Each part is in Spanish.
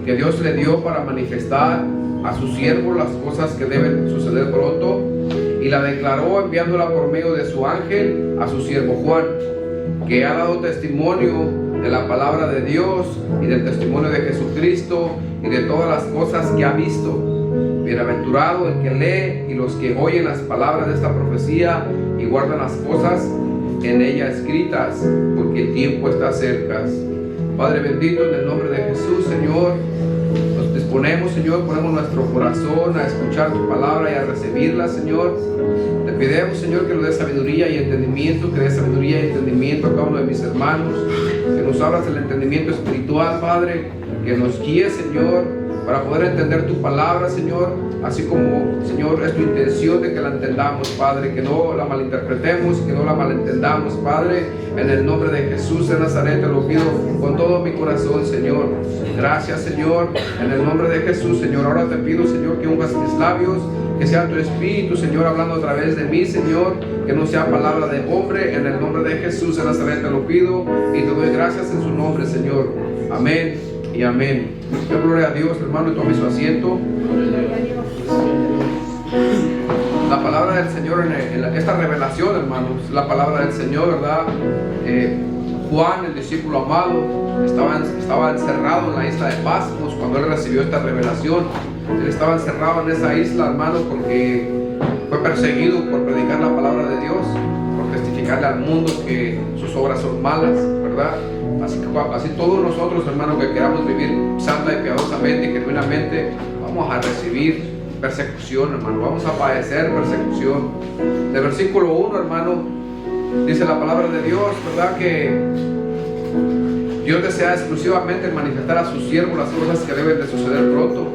que Dios le dio para manifestar a su siervo las cosas que deben suceder pronto, y la declaró enviándola por medio de su ángel a su siervo Juan, que ha dado testimonio de la palabra de Dios y del testimonio de Jesucristo y de todas las cosas que ha visto. Bienaventurado el que lee y los que oyen las palabras de esta profecía y guardan las cosas en ella escritas, porque el tiempo está cerca. Padre bendito, en el nombre de Jesús, Señor, nos disponemos, Señor, ponemos nuestro corazón a escuchar tu palabra y a recibirla, Señor. Te pedimos, Señor, que nos dé sabiduría y entendimiento, que dé sabiduría y entendimiento a cada uno de mis hermanos, que nos abras el entendimiento espiritual, Padre, que nos guíe, Señor, para poder entender tu palabra, Señor, así como, Señor, es tu intención de que la entendamos, Padre, que no la malinterpretemos, que no la malentendamos, Padre. En el nombre de Jesús de Nazaret te lo pido con todo mi corazón, Señor. Gracias, Señor, en el nombre de Jesús, Señor. Ahora te pido, Señor, que unjas mis labios, que sea tu Espíritu, Señor, hablando a través de mí, Señor, que no sea palabra de hombre. En el nombre de Jesús de Nazaret te lo pido y te doy gracias en su nombre, Señor. Amén y amén. Gloria a Dios, hermano, y tome su asiento. La palabra del Señor en esta revelación, hermanos, la palabra del Señor, ¿verdad? Juan, el discípulo amado, estaba encerrado en la isla de Patmos cuando él recibió esta revelación. Él estaba encerrado en esa isla, hermanos, porque fue perseguido por predicar la palabra de Dios, por testificarle al mundo que sus obras son malas, ¿verdad? Así todos nosotros, hermanos, que queramos vivir santa y piadosamente y genuinamente, vamos a recibir persecución, hermano, vamos a padecer persecución. Del versículo 1, hermano, dice la palabra de Dios, ¿verdad? Que Dios desea exclusivamente manifestar a sus siervos las cosas que deben de suceder pronto.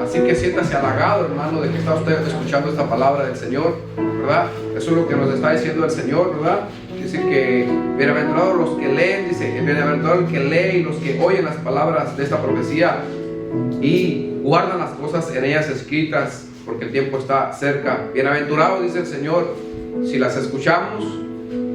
Así que siéntase halagado, hermano, de que está usted escuchando esta palabra del Señor, ¿verdad? Eso es lo que nos está diciendo el Señor, ¿verdad? Dice que bienaventurados los que leen, dice, bienaventurado el que lee y los que oyen las palabras de esta profecía y guardan las cosas en ellas escritas, porque el tiempo está cerca. Bienaventurados, dice el Señor, si las escuchamos,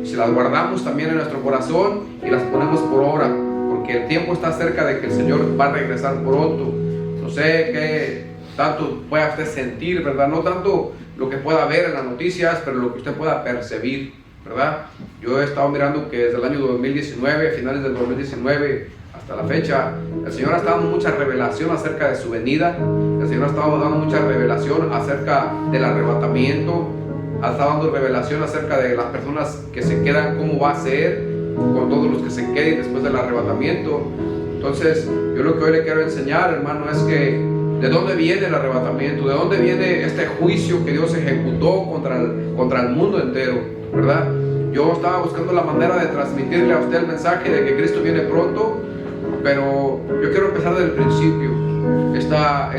si las guardamos también en nuestro corazón y las ponemos por obra, porque el tiempo está cerca de que el Señor va a regresar pronto. No sé qué tanto pueda usted sentir, ¿verdad? No tanto lo que pueda ver en las noticias, pero lo que usted pueda percibir, ¿verdad? Yo he estado mirando que desde el año 2019, finales del 2019 hasta la fecha, el Señor ha estado dando mucha revelación acerca de su venida. El Señor ha estado dando mucha revelación acerca del arrebatamiento, ha estado dando revelación acerca de las personas que se quedan, cómo va a ser con todos los que se queden después del arrebatamiento. Entonces, yo lo que hoy le quiero enseñar, hermano, es que de dónde viene el arrebatamiento, de dónde viene este juicio que Dios ejecutó contra el mundo entero, ¿verdad? Yo estaba buscando la manera de transmitirle a usted el mensaje de que Cristo viene pronto, pero yo quiero empezar desde el principio. Esta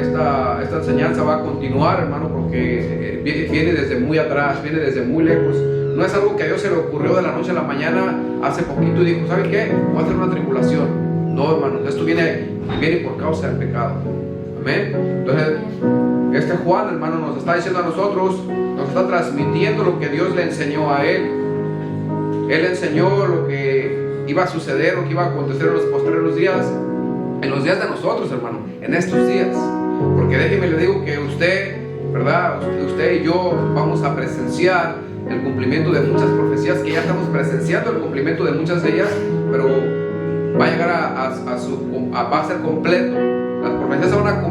enseñanza va a continuar, hermano, porque viene desde muy atrás, viene desde muy lejos. No es algo que a Dios se le ocurrió de la noche a la mañana hace poquito y dijo, ¿saben qué? Voy a hacer una tribulación. No, hermano, esto viene por causa del pecado. Amén. Entonces, este Juan, hermano, nos está diciendo a nosotros, nos está transmitiendo lo que Dios le enseñó a él. Él enseñó lo que iba a suceder, lo que iba a acontecer en los posteriores días, en los días de nosotros, hermano, en estos días. Porque déjeme le digo que usted, ¿verdad? Usted y yo vamos a presenciar el cumplimiento de muchas profecías, que ya estamos presenciando el cumplimiento de muchas de ellas, pero va a llegar va a ser completo. Las profecías se van a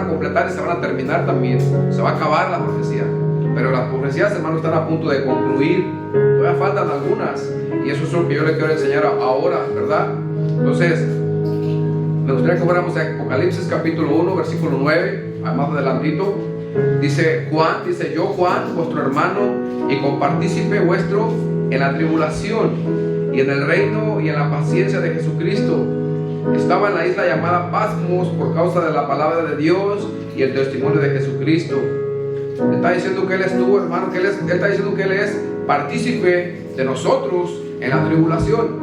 completar y se van a terminar también. Se va a acabar la profecía. Pero las profecías, hermano, están a punto de concluir. Todavía faltan algunas. Y eso es lo que yo le quiero enseñar ahora, ¿verdad? Entonces, me gustaría que fuéramos a Apocalipsis capítulo 1, versículo 9, más adelantito. Dice Juan, dice, yo Juan, vuestro hermano y compartícipe vuestro en la tribulación y en el reino y en la paciencia de Jesucristo. Estaba en la isla llamada Patmos por causa de la palabra de Dios y el testimonio de Jesucristo. Está diciendo que Él estuvo, hermano, que Él está diciendo que Él es partícipe de nosotros en la tribulación.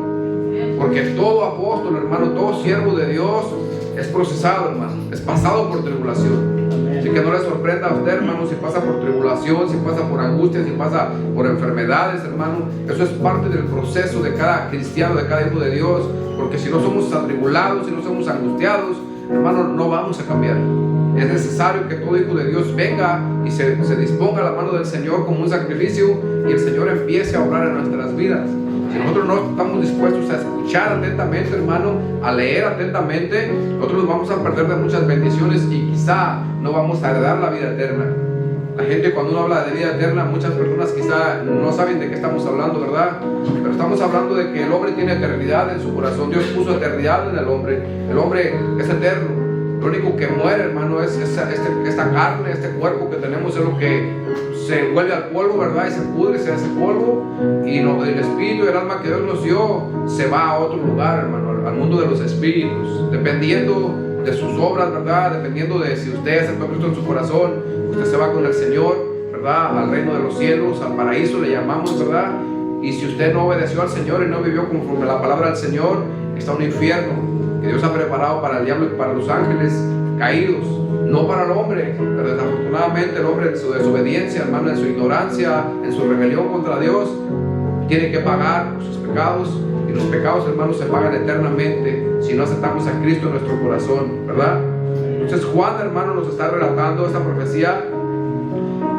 Porque todo apóstol, hermano, todo siervo de Dios es procesado, hermano, es pasado por tribulación. Así que no le sorprenda a usted, hermano, si pasa por tribulación, si pasa por angustia, si pasa por enfermedades, hermano. Eso es parte del proceso de cada cristiano, de cada hijo de Dios. Porque si no somos atribulados, si no somos angustiados, hermano, no vamos a cambiar. Es necesario que todo hijo de Dios venga y se disponga a la mano del Señor como un sacrificio, y el Señor empiece a obrar en nuestras vidas. Si nosotros no estamos dispuestos a escuchar atentamente, hermano, a leer atentamente, nosotros nos vamos a perder de muchas bendiciones y quizá no vamos a heredar la vida eterna. La gente, cuando uno habla de vida eterna, muchas personas quizá no saben de qué estamos hablando, ¿verdad? Pero estamos hablando de que el hombre tiene eternidad en su corazón. Dios puso eternidad en el hombre. El hombre es eterno. Lo único que muere, hermano, es esta carne, este cuerpo que tenemos, es lo que se vuelve al polvo, ¿verdad? Y se pudre, se hace polvo. Y el espíritu y el alma que Dios nos dio se va a otro lugar, hermano, al mundo de los espíritus. Dependiendo de sus obras, ¿verdad? Dependiendo de si usted aceptó a Cristo en su corazón, usted se va con el Señor, ¿verdad? Al reino de los cielos, al paraíso le llamamos, ¿verdad? Y si usted no obedeció al Señor y no vivió conforme a la palabra del Señor, está un infierno que Dios ha preparado para el diablo y para los ángeles caídos, no para el hombre. Pero desafortunadamente el hombre, en su desobediencia, hermano, en su ignorancia, en su rebelión contra Dios, tiene que pagar por sus pecados. Y los pecados, hermanos, se pagan eternamente si no aceptamos a Cristo en nuestro corazón, ¿verdad? Entonces Juan, hermano, nos está relatando esta profecía.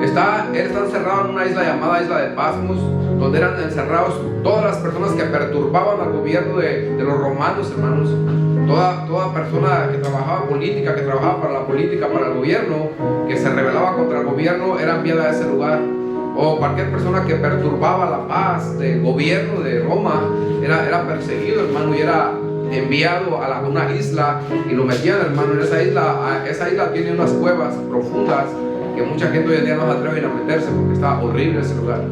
Él está encerrado en una isla llamada Isla de Patmos, donde eran encerrados todas las personas que perturbaban al gobierno de los romanos, hermanos. Toda persona que trabajaba política, que trabajaba para la política, para el gobierno, que se rebelaba contra el gobierno, era enviada a ese lugar. O cualquier persona que perturbaba la paz del gobierno de Roma era perseguido, hermano, y era enviado a una isla y lo metían, hermano, en esa isla. Esa isla tiene unas cuevas profundas que mucha gente hoy en día no se atreve a meterse porque está horrible ese lugar.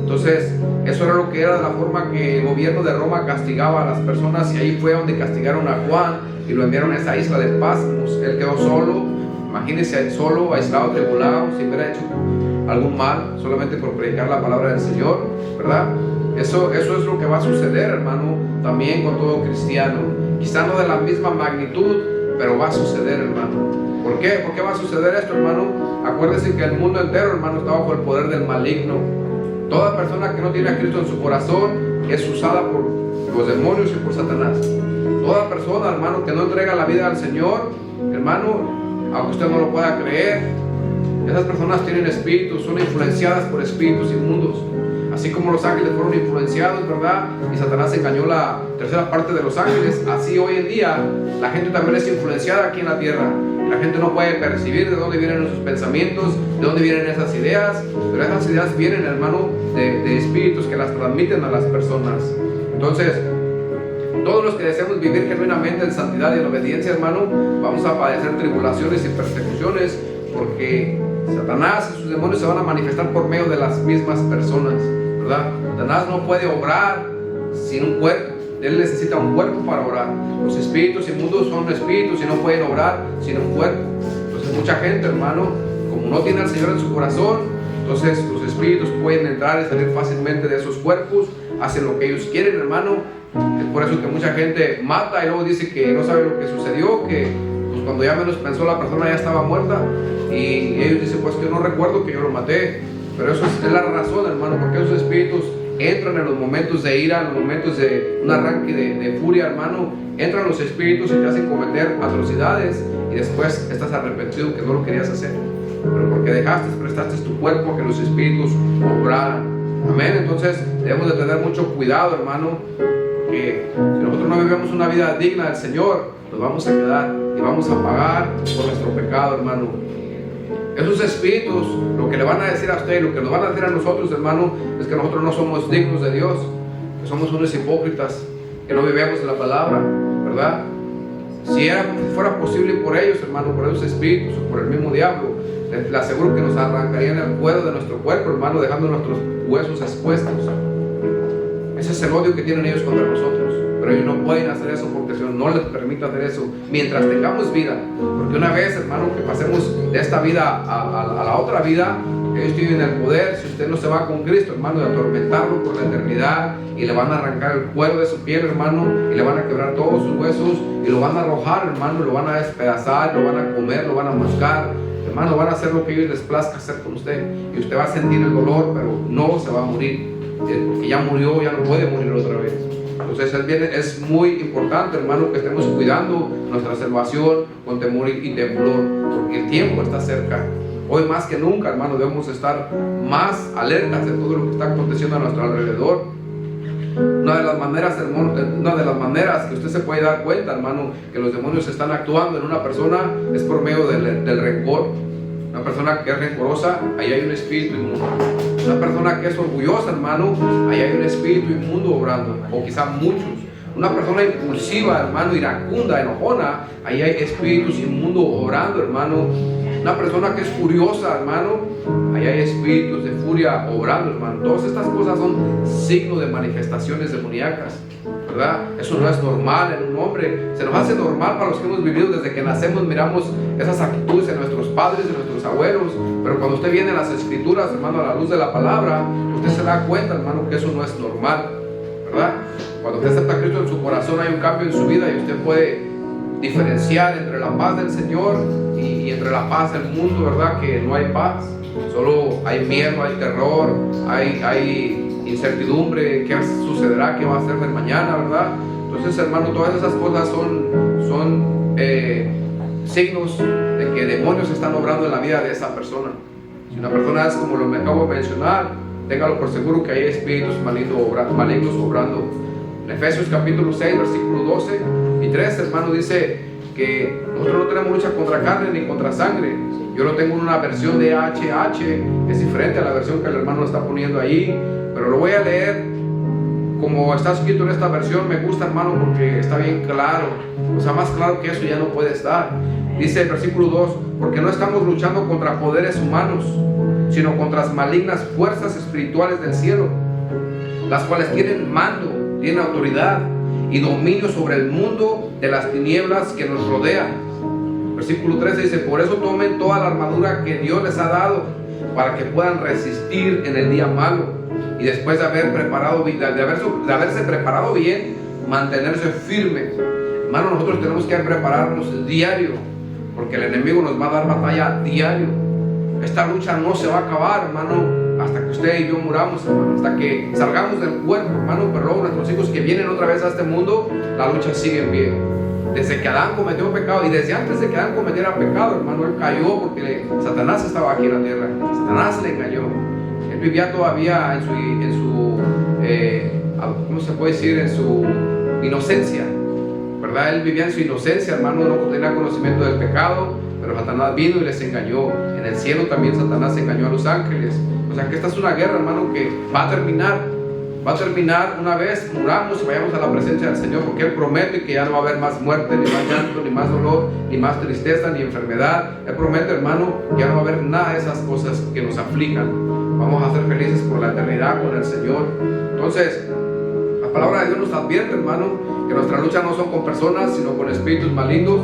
Entonces, eso era lo que era de la forma que el gobierno de Roma castigaba a las personas, y ahí fue donde castigaron a Juan y lo enviaron a esa isla de Patmos. Él quedó solo, imagínense, solo, aislado, tribulado, sin haber hecho algún mal, solamente por predicar la palabra del Señor, ¿verdad? Eso es lo que va a suceder, hermano, también con todo cristiano. Quizá no de la misma magnitud, pero va a suceder, hermano. ¿Por qué? ¿Por qué va a suceder esto, hermano? Acuérdense que el mundo entero, hermano, está bajo el poder del maligno. Toda persona que no tiene a Cristo en su corazón es usada por los demonios y por Satanás. Toda persona, hermano, que no entrega la vida al Señor, hermano, aunque usted no lo pueda creer, esas personas tienen espíritus, son influenciadas por espíritus inmundos. Así como los ángeles fueron influenciados, ¿verdad? Y Satanás engañó la tercera parte de los ángeles. Así hoy en día la gente también es influenciada aquí en la tierra. La gente no puede percibir de dónde vienen esos pensamientos, de dónde vienen esas ideas, pero esas ideas vienen, hermano, de espíritus que las transmiten a las personas. Entonces, todos los que deseamos vivir genuinamente en santidad y en obediencia, hermano, vamos a padecer tribulaciones y persecuciones, porque Satanás y sus demonios se van a manifestar por medio de las mismas personas, ¿verdad? Satanás no puede obrar sin un cuerpo. Él necesita un cuerpo para orar. Los espíritus inmundos son espíritus y no pueden obrar sin un cuerpo. Entonces mucha gente, hermano, como no tiene al Señor en su corazón, entonces los espíritus pueden entrar y salir fácilmente de esos cuerpos, hacen lo que ellos quieren, hermano. Es por eso que mucha gente mata y luego dice que no sabe lo que sucedió, que pues cuando ya menos pensó la persona ya estaba muerta, y ellos dicen, pues que yo no recuerdo que yo lo maté. Pero eso es la razón, hermano, porque esos espíritus entran en los momentos de ira, en los momentos de un arranque de furia, hermano. Entran los espíritus y te hacen cometer atrocidades, y después estás arrepentido que no lo querías hacer, pero porque prestaste tu cuerpo a que los espíritus obraran. Amén. Entonces debemos de tener mucho cuidado, hermano, porque si nosotros no vivimos una vida digna del Señor, nos vamos a quedar y vamos a pagar por nuestro pecado, hermano. Esos espíritus, lo que le van a decir a usted, lo que nos van a decir a nosotros, hermano, es que nosotros no somos dignos de Dios, que somos unos hipócritas, que no vivimos de la palabra, ¿verdad? Si fuera posible por ellos, hermano, por esos espíritus o por el mismo diablo, le aseguro que nos arrancarían el cuero de nuestro cuerpo, hermano, dejando nuestros huesos expuestos. Ese es el odio que tienen ellos contra nosotros. Pero ellos no pueden hacer eso porque el Señor no les permite hacer eso mientras tengamos vida. Porque una vez, hermano, que pasemos de esta vida a la otra vida, ellos tienen el poder, si usted no se va con Cristo, hermano, de atormentarlo por la eternidad, y le van a arrancar el cuero de su piel, hermano, y le van a quebrar todos sus huesos, y lo van a arrojar, hermano, lo van a despedazar, lo van a comer, lo van a mascar, hermano, van a hacer lo que ellos les plazca hacer con usted, y usted va a sentir el dolor, pero no se va a morir, porque ya murió, ya no puede morir otra vez. Entonces es muy importante, hermano, que estemos cuidando nuestra salvación con temor y temblor, porque el tiempo está cerca. Hoy más que nunca, hermano, debemos estar más alertas de todo lo que está aconteciendo a nuestro alrededor. Una de las maneras que usted se puede dar cuenta, hermano, que los demonios están actuando en una persona es por medio del rencor. Una persona que es rencorosa, ahí hay un espíritu inmundo. Una persona que es orgullosa, hermano, ahí hay un espíritu inmundo obrando, o quizá muchos. Una persona impulsiva, hermano, iracunda, enojona, ahí hay espíritus inmundos obrando, hermano. Una persona que es furiosa, hermano, ahí hay espíritus de furia obrando, hermano. Todas estas cosas son signos de manifestaciones demoníacas, ¿verdad? Eso no es normal en un hombre. Se nos hace normal para los que hemos vivido desde que nacemos. Miramos esas actitudes en nuestros padres, en nuestros abuelos. Pero cuando usted viene a las escrituras, hermano, a la luz de la palabra, usted se da cuenta, hermano, que eso no es normal, ¿verdad? Cuando usted acepta a Cristo en su corazón, hay un cambio en su vida y usted puede diferenciar entre la paz del Señor y entre la paz del mundo, ¿verdad? Que no hay paz, solo hay miedo, hay terror, hay incertidumbre. ¿Qué sucederá? ¿Qué va a ser del mañana, verdad? Entonces, hermano, todas esas cosas son signos de que demonios están obrando en la vida de esa persona. Si una persona es como lo me acabo de mencionar, téngalo por seguro que hay espíritus malignos obrando. En Efesios capítulo 6, versículo 12 y 13, hermano, dice que nosotros no tenemos lucha contra carne ni contra sangre. Yo lo tengo en una versión de HH, es diferente a la versión que el hermano está poniendo ahí, pero lo voy a leer como está escrito en esta versión. Me gusta, hermano, porque está bien claro. O sea, más claro que eso ya no puede estar. Dice el versículo 2, porque no estamos luchando contra poderes humanos, sino contra las malignas fuerzas espirituales del cielo, las cuales tienen mando, tienen autoridad y dominio sobre el mundo de las tinieblas que nos rodean. Versículo 13 dice, por eso tomen toda la armadura que Dios les ha dado, para que puedan resistir en el día malo, y después de haberse preparado bien, mantenerse firme. Hermano, nosotros tenemos que prepararnos diario, porque el enemigo nos va a dar batalla diario. Esta lucha no se va a acabar, hermano, hasta que usted y yo muramos, hermano, hasta que salgamos del cuerpo, hermano. Pero luego nuestros hijos que vienen otra vez a este mundo, la lucha sigue en pie. Desde que Adán cometió pecado, y desde antes de que Adán cometiera pecado, hermano, él cayó porque Satanás estaba aquí en la tierra. Satanás le engañó. Él vivía todavía en su ¿cómo se puede decir? En su inocencia, ¿verdad? Él vivía en su inocencia, hermano, no tenía conocimiento del pecado, pero Satanás vino y les engañó. En el cielo también Satanás engañó a los ángeles. O sea que esta es una guerra, hermano, que va a terminar una vez muramos y vayamos a la presencia del Señor, porque Él promete que ya no va a haber más muerte, ni más llanto, ni más dolor, ni más tristeza, ni enfermedad. Él promete, hermano, que ya no va a haber nada de esas cosas que nos aflijan. Vamos a ser felices por la eternidad con el Señor. Entonces, la palabra de Dios nos advierte, hermano, que nuestra lucha no son con personas, sino con espíritus malignos,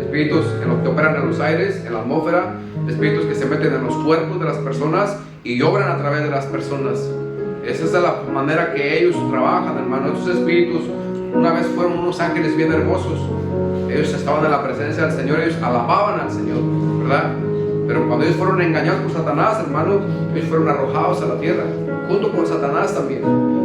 espíritus en los que operan en los aires, en la atmósfera, espíritus que se meten en los cuerpos de las personas y obran a través de las personas. Esa es la manera que ellos trabajan, hermano. Estos espíritus una vez fueron unos ángeles bien hermosos. Ellos estaban en la presencia del Señor, ellos alababan al Señor, ¿verdad? Pero cuando ellos fueron engañados por Satanás, hermano, ellos fueron arrojados a la tierra, junto con Satanás también.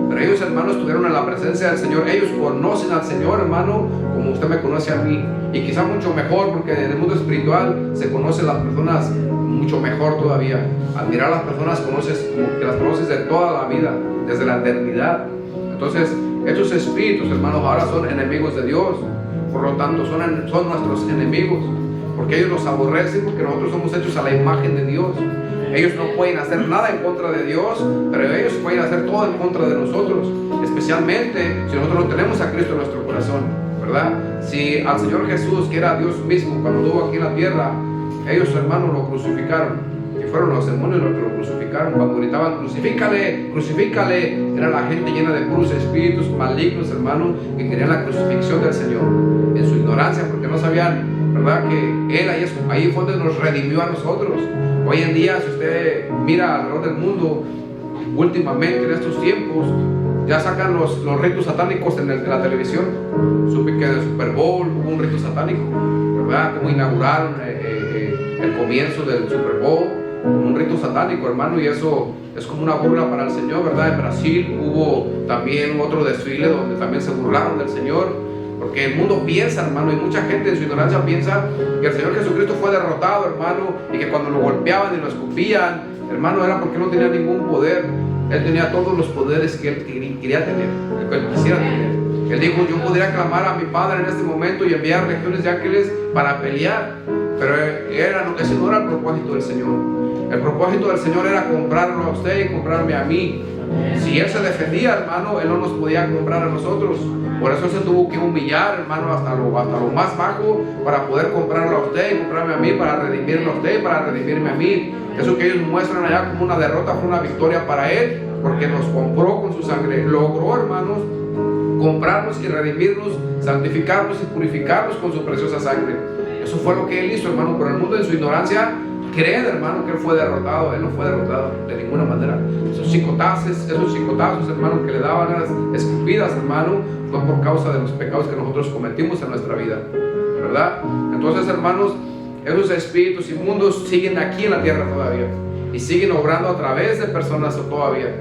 Pero ellos, hermanos, estuvieron en la presencia del Señor. Ellos conocen al Señor, hermano, como usted me conoce a mí. Y quizá mucho mejor, porque en el mundo espiritual se conocen las personas mucho mejor todavía. Al mirar a las personas conoces como que las conoces de toda la vida, desde la eternidad. Entonces, estos espíritus, hermanos, ahora son enemigos de Dios. Por lo tanto, son nuestros enemigos, porque ellos nos aborrecen, porque nosotros somos hechos a la imagen de Dios. Ellos no pueden hacer nada en contra de Dios, pero ellos pueden hacer todo en contra de nosotros, especialmente si nosotros no tenemos a Cristo en nuestro corazón, ¿verdad? Si al Señor Jesús, que era Dios mismo cuando estuvo aquí en la tierra, ellos, hermanos, lo crucificaron, y fueron los demonios los que lo crucificaron. Cuando gritaban, crucifícale, crucifícale, era la gente llena de puros espíritus malignos, hermano, que querían la crucifixión del Señor, en su ignorancia, porque no sabían, ¿verdad?, que Él ahí fue donde nos redimió a nosotros. Hoy en día, si usted mira alrededor del mundo, últimamente en estos tiempos, ya sacan los ritos satánicos en la televisión. Supe que en el Super Bowl hubo un rito satánico, ¿verdad? Como inauguraron el comienzo del Super Bowl. un rito satánico, hermano, y eso es como una burla para el Señor, ¿verdad? En Brasil hubo también otro desfile donde también se burlaron del Señor, porque el mundo piensa, hermano, y mucha gente en su ignorancia piensa que el Señor Jesucristo fue derrotado, hermano, y que cuando lo golpeaban y lo escupían, hermano, era porque no tenía ningún poder. Él tenía todos los poderes que él quería tener, que él quisiera tener. Él dijo: yo podría clamar a mi Padre en este momento y enviar legiones de ángeles para pelear, pero ese no era el propósito del Señor. El propósito del Señor era comprarlo a usted y comprarme a mí. Si Él se defendía, hermano, Él no nos podía comprar a nosotros. Por eso se tuvo que humillar, hermano, hasta lo más bajo, para poder comprarlo a usted y comprarme a mí, para redimirlo a usted y para redimirme a mí. Eso que ellos muestran allá como una derrota fue una victoria para Él, porque nos compró con su sangre. Logró, hermanos, comprarnos y redimirnos, santificarnos y purificarnos con su preciosa sangre. Eso fue lo que Él hizo, hermano. Pero el mundo en su ignorancia creen, hermano, que Él fue derrotado. Él no fue derrotado de ninguna manera. Esos chicotazos, hermano, que le daban las escupidas, hermano, fue por causa de los pecados que nosotros cometimos en nuestra vida, ¿verdad? Entonces, hermanos, esos espíritus inmundos siguen aquí en la tierra todavía y siguen obrando a través de personas todavía,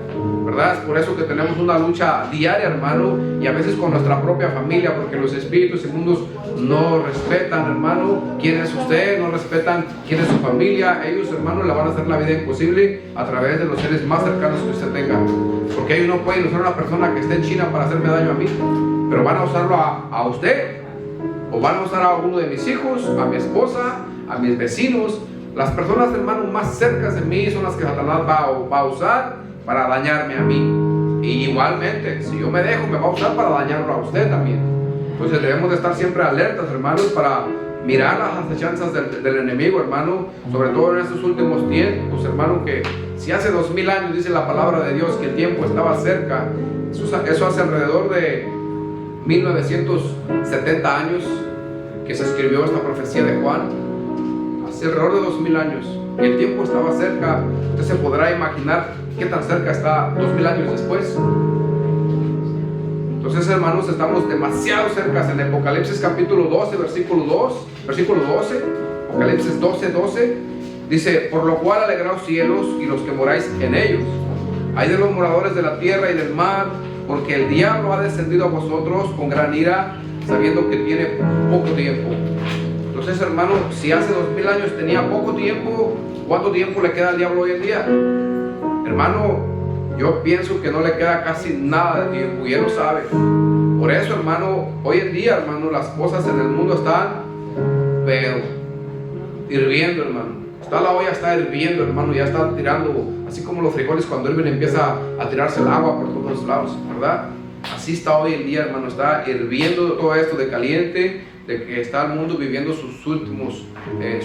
¿verdad? Es por eso que tenemos una lucha diaria, hermano, y a veces con nuestra propia familia, porque los espíritus inmundos no respetan, hermano, quién es usted, no respetan quién es su familia. Ellos, hermano, le van a hacer la vida imposible a través de los seres más cercanos que usted tenga, porque ellos no pueden usar a una persona que esté en China para hacerme daño a mí, pero van a usarlo a usted, o van a usar a uno de mis hijos, a mi esposa, a mis vecinos. Las personas, hermano, más cercas de mí son las que Satanás va a usar para dañarme a mí. Y igualmente, si yo me dejo, me va a usar para dañarlo a usted también. Entonces debemos de estar siempre alertas, hermanos, para mirar las acechanzas del enemigo, hermano, sobre todo en estos últimos tiempos, hermano, que si hace 2000 años dice la palabra de Dios que el tiempo estaba cerca, eso hace alrededor de 1970 años que se escribió esta profecía de Juan. Hace alrededor de 2000 años, y el tiempo estaba cerca. Usted se podrá imaginar qué tan cerca está 2000 años después. Entonces, hermanos, estamos demasiado cerca. En Apocalipsis capítulo 12, versículo 12, Apocalipsis 12, dice: por lo cual alegraos cielos y los que moráis en ellos. Ay de los moradores de la tierra y del mar, porque el diablo ha descendido a vosotros con gran ira, sabiendo que tiene poco tiempo. Entonces, hermano, si hace 2000 años tenía poco tiempo, ¿cuánto tiempo le queda al diablo hoy en día? Hermano, yo pienso que no le queda casi nada de tiempo, y él lo sabe. Por eso, hermano, hoy en día, hermano, las cosas en el mundo están, pero hirviendo, hermano. La olla está hirviendo, hermano, ya está tirando, así como los frijoles cuando hirven empieza a tirarse el agua por todos lados, ¿verdad? Así está hoy en día, hermano, está hirviendo todo esto de caliente, de que está el mundo viviendo sus últimos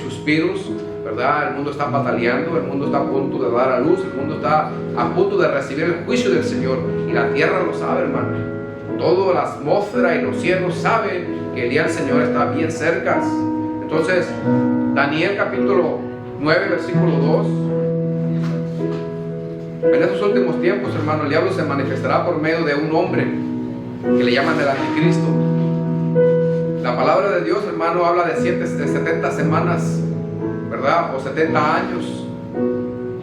suspiros, ¿verdad? El mundo está bataleando, el mundo está a punto de dar a luz, el mundo está a punto de recibir el juicio del Señor, y la tierra lo sabe, hermano. Toda la atmósfera y los cielos saben que el día del Señor está bien cerca. Entonces, Daniel capítulo 9, versículo 2. En estos últimos tiempos, hermano, el diablo se manifestará por medio de un hombre que le llaman el anticristo. La palabra de Dios, hermano, habla de 70 semanas, ¿verdad? O 70 años.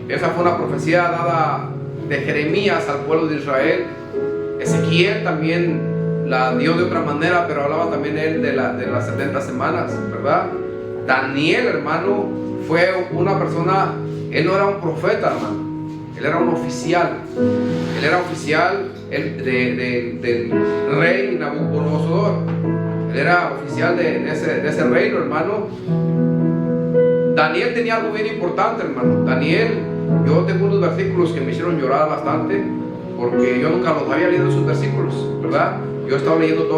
Esa fue una profecía dada de Jeremías al pueblo de Israel. Ezequiel también la dio de otra manera, pero hablaba también él de las 70 semanas, ¿verdad? Daniel, hermano, fue una persona, él no era un profeta, hermano, él era un oficial. Él era oficial del rey Nabucodonosor. Él era oficial de ese reino, hermano. Daniel tenía algo bien importante, hermano. Daniel, yo tengo unos versículos que me hicieron llorar bastante, porque yo nunca los había leído esos versículos, ¿verdad? Yo he estado leyendo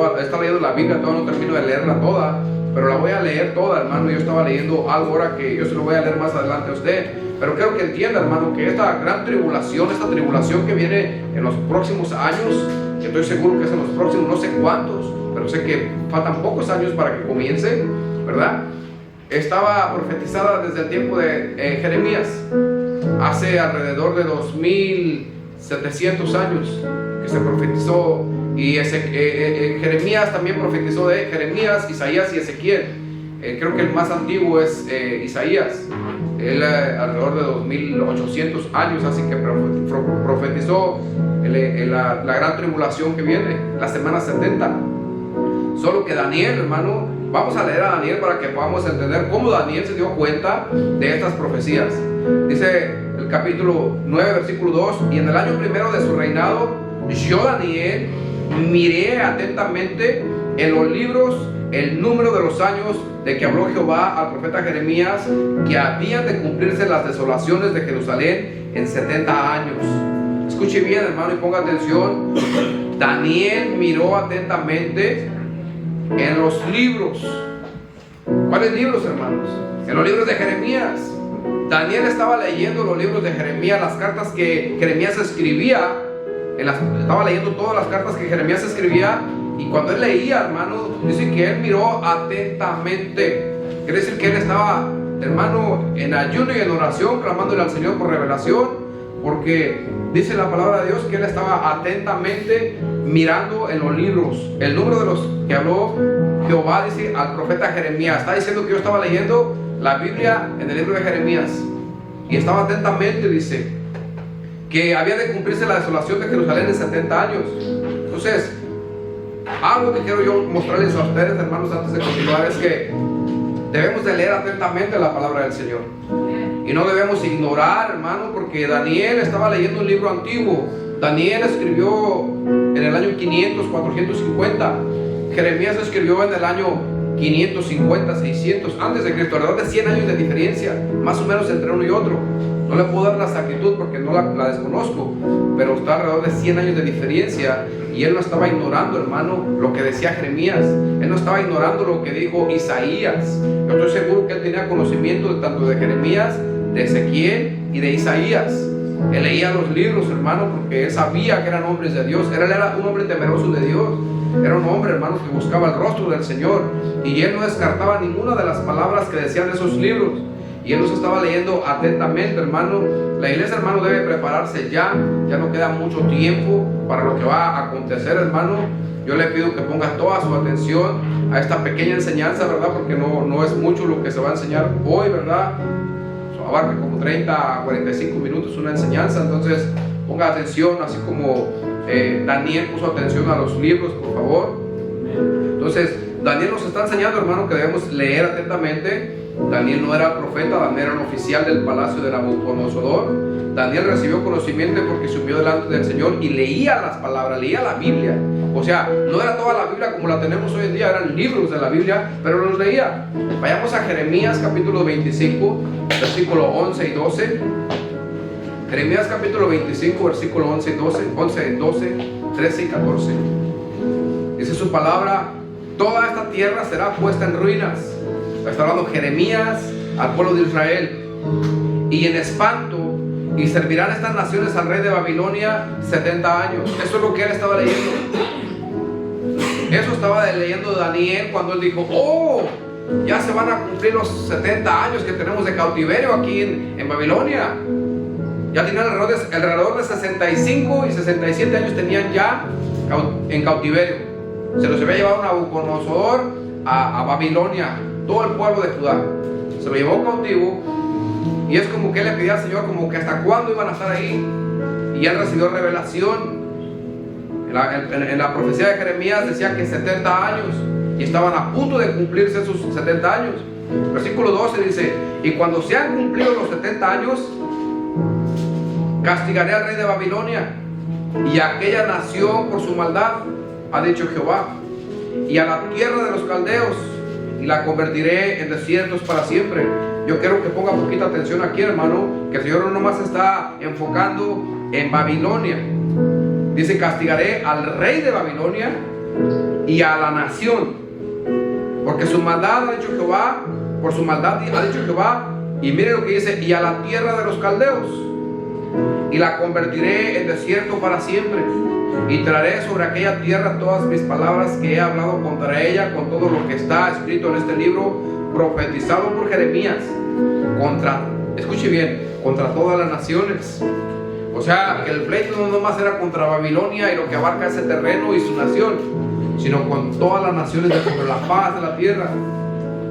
la Biblia, todavía no termino de leerla toda, pero la voy a leer toda, hermano. Yo estaba leyendo algo ahora que yo se lo voy a leer más adelante a usted, pero quiero que entienda, hermano, que esta gran tribulación, esta tribulación que viene en los próximos años, que estoy seguro que es en los próximos no sé cuántos, pero sé que faltan pocos años para que comience, ¿verdad? Estaba profetizada desde el tiempo de Jeremías, hace alrededor de 2700 años que se profetizó. Y Jeremías también profetizó de Jeremías, Isaías y Ezequiel. Creo que el más antiguo es Isaías. Él alrededor de 2800 años, así que profetizó la gran tribulación que viene, la semana 70. Solo que Daniel, hermano, vamos a leer a Daniel para que podamos entender cómo Daniel se dio cuenta de estas profecías. Dice el capítulo 9, versículo 2: y en el año primero de su reinado, yo, Daniel, miré atentamente en los libros el número de los años de que habló Jehová al profeta Jeremías, que habían de cumplirse las desolaciones de Jerusalén en 70 años. Escuche bien, hermano, y ponga atención. Daniel miró atentamente en los libros. ¿Cuáles libros, hermanos? En los libros de Jeremías. Daniel estaba leyendo los libros de Jeremías, las cartas que Jeremías escribía. Estaba leyendo todas las cartas que Jeremías escribía. Y cuando él leía, hermano, dice que él miró atentamente. Quiere decir que él estaba, hermano, en ayuno y en oración, clamándole al Señor por revelación, porque dice la palabra de Dios que él estaba atentamente mirando en los libros el número de los que habló Jehová, dice al profeta Jeremías. Está diciendo que yo estaba leyendo la Biblia en el libro de Jeremías y estaba atentamente, dice que había de cumplirse la desolación de Jerusalén en 70 años. Entonces, algo que quiero yo mostrarles a ustedes, hermanos, antes de continuar, es que debemos de leer atentamente la palabra del Señor. Y no debemos ignorar, hermano, porque Daniel estaba leyendo un libro antiguo. Daniel escribió en el año 500, 450. Jeremías escribió en el año 550, 600, antes de Cristo. Alrededor de 100 años de diferencia, más o menos entre uno y otro. No le puedo dar la exactitud porque no la desconozco, pero está alrededor de 100 años de diferencia. Y él no estaba ignorando, hermano, lo que decía Jeremías. Él no estaba ignorando lo que dijo Isaías. Yo estoy seguro que él tenía conocimiento tanto de Jeremías, de Ezequiel y de Isaías. Él leía los libros, hermano, porque él sabía que eran hombres de Dios. Él era un hombre temeroso de Dios. Era un hombre, hermano, que buscaba el rostro del Señor. Y él no descartaba ninguna de las palabras que decían esos libros. Y él los estaba leyendo atentamente, hermano. La iglesia, hermano, debe prepararse ya. Ya no queda mucho tiempo para lo que va a acontecer, hermano. Yo le pido que ponga toda su atención a esta pequeña enseñanza, ¿verdad? Porque no es mucho lo que se va a enseñar hoy, ¿verdad? Abarca como 30 a 45 minutos una enseñanza. Entonces, ponga atención, así como Daniel puso atención a los libros, por favor. Entonces, Daniel nos está enseñando, hermano, que debemos leer atentamente. Daniel no era profeta, Daniel era un oficial del palacio de Nabucodonosor. Daniel recibió conocimiento porque subió delante del Señor y leía las palabras, leía la Biblia. O sea, no era toda la Biblia como la tenemos hoy en día, eran libros de la Biblia, pero los leía. Vayamos a Jeremías capítulo 25, versículo 11 y 12. Jeremías capítulo 25, versículo 11 y 12, 12, 13 y 14. Dice su palabra: toda esta tierra será puesta en ruinas. Está hablando Jeremías al pueblo de Israel. Y en espanto, y servirán estas naciones al rey de Babilonia 70 años. Eso es lo que él estaba leyendo. Eso estaba leyendo Daniel cuando él dijo: oh, ya se van a cumplir los 70 años que tenemos de cautiverio aquí en Babilonia. Ya tenían alrededor de 65 y 67 años tenían ya en cautiverio. Se los había llevado Nabucodonosor a Babilonia, todo el pueblo de Judá. Se lo llevó cautivo. Y es como que él le pedía al Señor como que hasta cuándo iban a estar ahí. Y él recibió revelación. En la profecía de Jeremías decía que 70 años. Y estaban a punto de cumplirse esos 70 años. Versículo 12 dice: y cuando se han cumplido los 70 años, castigaré al rey de Babilonia y a aquella nación por su maldad, ha dicho Jehová, y a la tierra de los caldeos, y la convertiré en desiertos para siempre. Yo quiero que ponga poquita atención aquí, hermano, que el Señor no nomás está enfocando en Babilonia. Dice: castigaré al rey de Babilonia y a la nación, porque su maldad, ha dicho Jehová, por su maldad ha dicho Jehová. Y mire lo que dice: y a la tierra de los caldeos, y la convertiré en desierto para siempre, y traeré sobre aquella tierra todas mis palabras que he hablado contra ella, con todo lo que está escrito en este libro profetizado por Jeremías, escuche bien, contra todas las naciones. O sea, que el pleito no nomás era contra Babilonia y lo que abarca ese terreno y su nación, sino con todas las naciones sobre la faz de la tierra.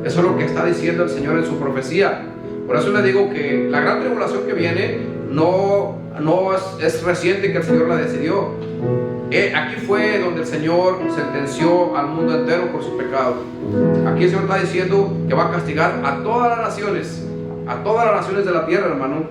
Eso es lo que está diciendo el Señor en su profecía. Por eso le digo que la gran tribulación que viene no es reciente que el Señor la decidió. Aquí fue donde el Señor sentenció al mundo entero por su pecado. Aquí el Señor está diciendo que va a castigar a todas las naciones de la tierra, hermano.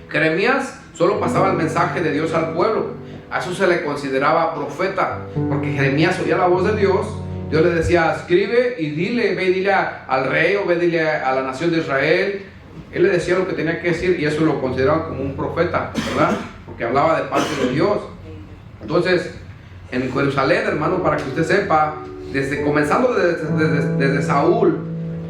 Jeremías solo pasaba el mensaje de Dios al pueblo. A eso se le consideraba profeta, porque Jeremías oía la voz de Dios. Dios le decía: escribe y dile, ve y dile al rey, o ve y dile a la nación de Israel. Él le decía lo que tenía que decir, y eso lo consideraban como un profeta, ¿verdad? Porque hablaba de parte de Dios. Entonces, en Jerusalén, hermano, para que usted sepa, comenzando desde Saúl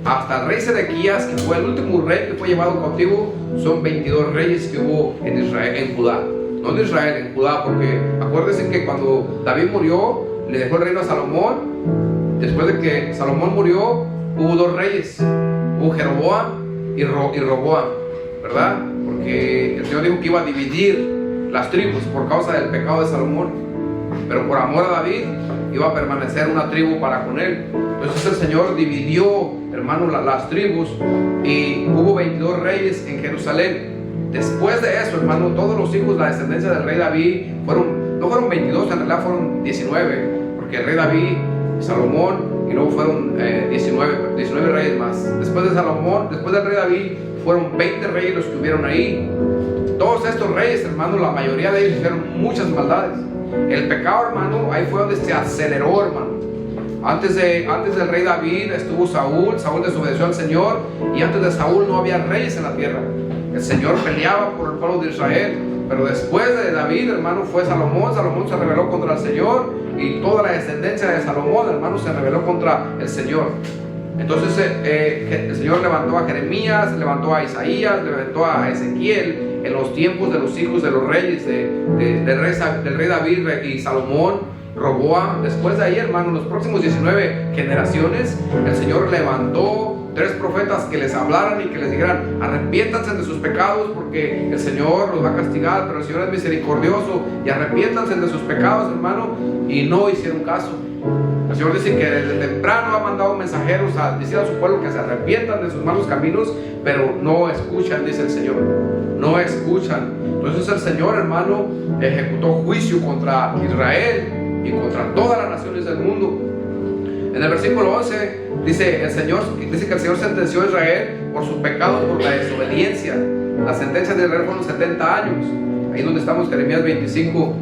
hasta el rey Sedequías, que fue el último rey que fue llevado cautivo, son 22 reyes que hubo en Israel, en Judá. No en Israel, en Judá, porque acuérdense que cuando David murió, le dejó el reino a Salomón. Después de que Salomón murió, hubo 2 reyes, hubo Jeroboam y Roboam, ¿verdad? Porque el Señor dijo que iba a dividir las tribus por causa del pecado de Salomón, pero por amor a David iba a permanecer una tribu para con él. Entonces el Señor dividió, hermano, las tribus, y hubo 22 reyes en Jerusalén. Después de eso, hermano, todos los hijos, la descendencia del rey David, no fueron 22, en realidad fueron 19, porque el rey David, Salomón, y luego fueron 19 reyes más. Después de Salomón, después del rey David, fueron 20 reyes los que hubieron ahí. Todos estos reyes, hermano, la mayoría de ellos hicieron muchas maldades. El pecado, hermano, ahí fue donde se aceleró, hermano. Antes del rey David estuvo Saúl desobedeció al Señor, y antes de Saúl no había reyes en la tierra. El Señor peleaba por el pueblo de Israel, pero después de David, hermano, fue Salomón. Salomón se rebeló contra el Señor, y toda la descendencia de Salomón, hermano, se rebeló contra el Señor. Entonces el Señor levantó a Jeremías, levantó a Isaías, levantó a Ezequiel en los tiempos de los hijos de los reyes, del rey David y Salomón, Roboam. Después de ahí, hermano, en los próximos 19 generaciones, el Señor levantó 3 profetas que les hablaran y que les dijeran: arrepiéntanse de sus pecados, porque el Señor los va a castigar, pero el Señor es misericordioso, y arrepiéntanse de sus pecados, hermano. Y no hicieron caso. El Señor dice que desde temprano ha mandado mensajeros a decir a su pueblo que se arrepientan de sus malos caminos, pero no escuchan, dice el Señor. No escuchan. Entonces el Señor, hermano, ejecutó juicio contra Israel y contra todas las naciones del mundo. En el versículo 11 dice que el Señor sentenció a Israel por su pecado, por la desobediencia. La sentencia de Israel fueron 70 años. Ahí donde estamos, Jeremías 25,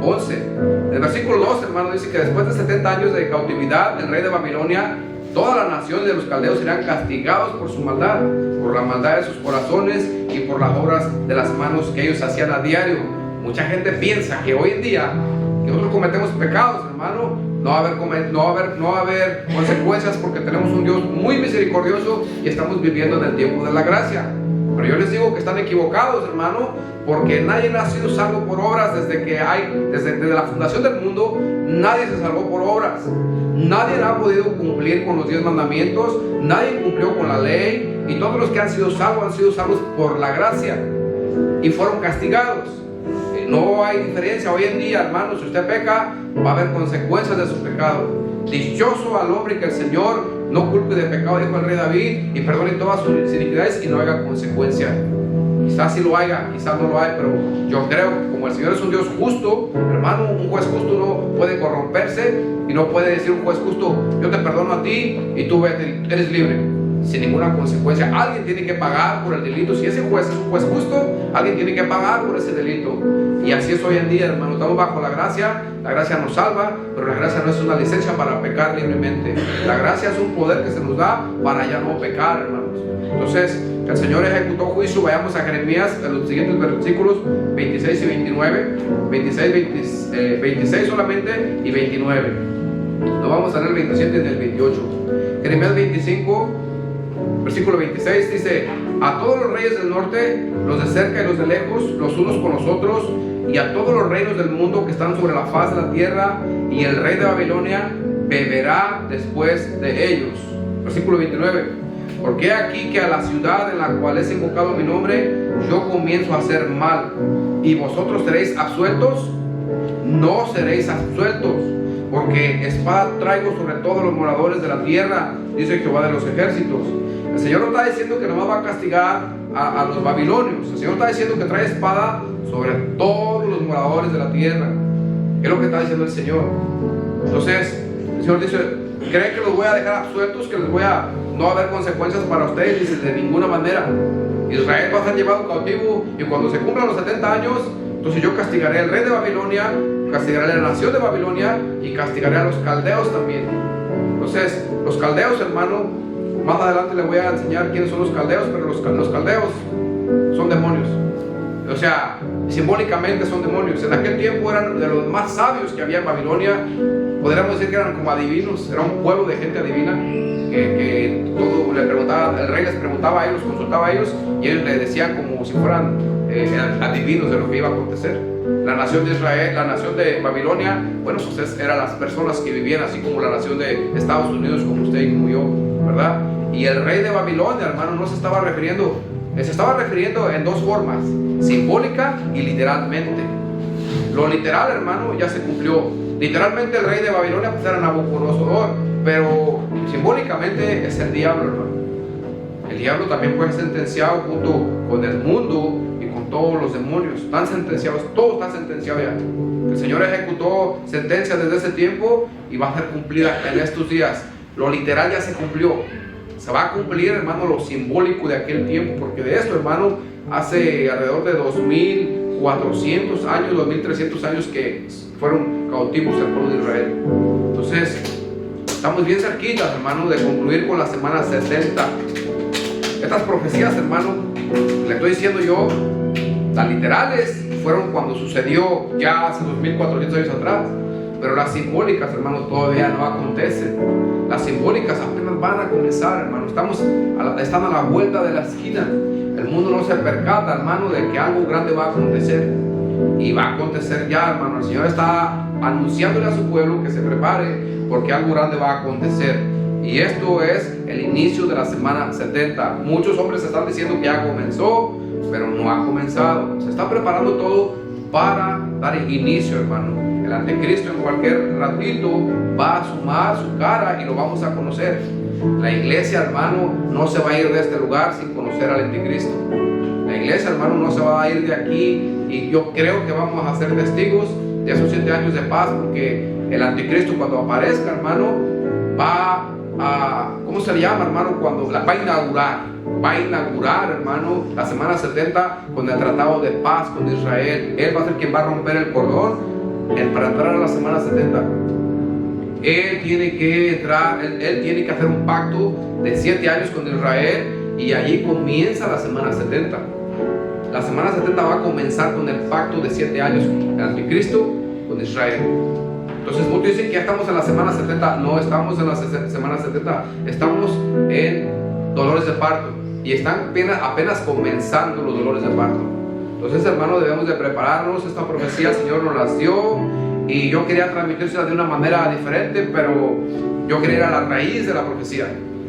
11. En el versículo 2, hermano, dice que después de 70 años de cautividad del rey de Babilonia, toda la nación de los caldeos serán castigados por su maldad, por la maldad de sus corazones y por las obras de las manos que ellos hacían a diario. Mucha gente piensa que hoy en día, que nosotros cometemos pecados, hermano, no va a haber consecuencias, porque tenemos un Dios muy misericordioso y estamos viviendo en el tiempo de la gracia. Pero yo les digo que están equivocados, hermano, porque nadie ha sido salvo por obras desde la fundación del mundo. Nadie se salvó por obras. Nadie ha podido cumplir con los 10 mandamientos. Nadie cumplió con la ley. Y todos los que han sido salvos por la gracia, y fueron castigados. No hay diferencia hoy en día, hermano. Si usted peca, va a haber consecuencias de su pecado. Dichoso al hombre que el Señor no culpe de pecado, dijo el rey David, y perdone todas sus iniquidades y no haya consecuencia. Quizás sí lo haya, quizás no lo haya, pero yo creo que como el Señor es un Dios justo, hermano, un juez justo no puede corromperse, y no puede decir un juez justo: yo te perdono a ti y tú eres libre, sin ninguna consecuencia. Alguien tiene que pagar por el delito. Si ese juez es un juez justo, alguien tiene que pagar por ese delito. Y así es hoy en día, hermano. Estamos bajo la gracia nos salva, pero la gracia no es una licencia para pecar libremente. La gracia es un poder que se nos da para ya no pecar, hermanos. Entonces, el Señor ejecutó juicio. Vayamos a Jeremías, en los siguientes versículos 26 y 29. 26 solamente y 29. No vamos a leer el 27 ni el 28. Jeremías 25, versículo 26 dice: a todos los reyes del norte, los de cerca y los de lejos, los unos con los otros, y a todos los reinos del mundo que están sobre la faz de la tierra, y el rey de Babilonia beberá después de ellos. Versículo 29. Porque aquí que a la ciudad en la cual es invocado mi nombre, yo comienzo a hacer mal, y vosotros seréis absueltos. No seréis absueltos, porque espada traigo sobre todos los moradores de la tierra, dice Jehová de los ejércitos. El Señor no está diciendo que nomás va a castigar a los babilonios. El Señor está diciendo que trae espada sobre todos los moradores de la tierra. Es lo que está diciendo el Señor. Entonces, el Señor dice: ¿creen que los voy a dejar absueltos? ¿Que les voy a no va a haber consecuencias para ustedes? Dice: de ninguna manera. Israel va a ser llevado cautivo, y cuando se cumplan los 70 años, entonces yo castigaré al rey de Babilonia, castigaré a la nación de Babilonia y castigaré a los caldeos también. Entonces, los caldeos, hermano, más adelante les voy a enseñar quiénes son los caldeos, pero los caldeos son demonios. O sea, simbólicamente son demonios. En aquel tiempo eran de los más sabios que había en Babilonia. Podríamos decir que eran como adivinos. Era un pueblo de gente adivina que todo le preguntaba, el rey les preguntaba a ellos, consultaba a ellos, y ellos le decían como si fueran adivinos de lo que iba a acontecer. La nación de Israel, la nación de Babilonia, bueno, pues eran las personas que vivían así como la nación de Estados Unidos, como usted y como yo, ¿verdad? Y el rey de Babilonia, hermano, no se estaba refiriendo, se estaba refiriendo en dos formas: simbólica y literalmente. Lo literal, hermano, ya se cumplió. Literalmente el rey de Babilonia pues era Nabucodonosor, pero simbólicamente es el diablo, hermano. El diablo también fue sentenciado junto con el mundo y con todos los demonios. Están sentenciados, todo está sentenciado ya. El Señor ejecutó sentencia desde ese tiempo y va a ser cumplida en estos días. Lo literal ya se cumplió. Se va a cumplir, hermano, lo simbólico de aquel tiempo, porque de esto, hermano, hace alrededor de 2400 años, 2300 años que fueron cautivos el pueblo de Israel. Entonces, estamos bien cerquitas, hermano, de concluir con la semana 70. Estas profecías, hermano, le estoy diciendo yo, las literales fueron cuando sucedió ya hace 2400 años atrás, pero las simbólicas, hermano, todavía no acontecen. Las simbólicas apenas van a comenzar, hermano. Están a la vuelta de la esquina. El mundo no se percata, hermano, de que algo grande va a acontecer. Y va a acontecer ya, hermano. El Señor está anunciándole a su pueblo que se prepare, porque algo grande va a acontecer. Y esto es el inicio de la semana 70. Muchos hombres están diciendo que ya comenzó, pero no ha comenzado. Se está preparando todo para dar inicio, hermano. El anticristo en cualquier ratito va a asomar su cara y lo vamos a conocer. La iglesia, hermano, no se va a ir de este lugar sin conocer al anticristo. La iglesia, hermano, no se va a ir de aquí, y yo creo que vamos a ser testigos de esos 7 años de paz, porque el anticristo, cuando aparezca, hermano, va a, ¿cómo se le llama, hermano? Cuando la va a inaugurar, hermano, la semana 70 con el tratado de paz con Israel. Él va a ser quien va a romper el cordón para entrar a la semana 70. Él tiene que entrar, él tiene que hacer un pacto de 7 años con Israel, y allí comienza la semana 70. La semana 70 va a comenzar con el pacto de 7 años del anticristo con Israel. Entonces muchos dicen que ya estamos en la semana 70. No estamos en la semana 70, estamos en dolores de parto, y están apenas comenzando los dolores de parto. Entonces, hermano, debemos de prepararnos. Esta profecía el Señor nos las dio, y yo quería transmitírsela de una manera diferente, pero yo quería ir a la raíz de la profecía.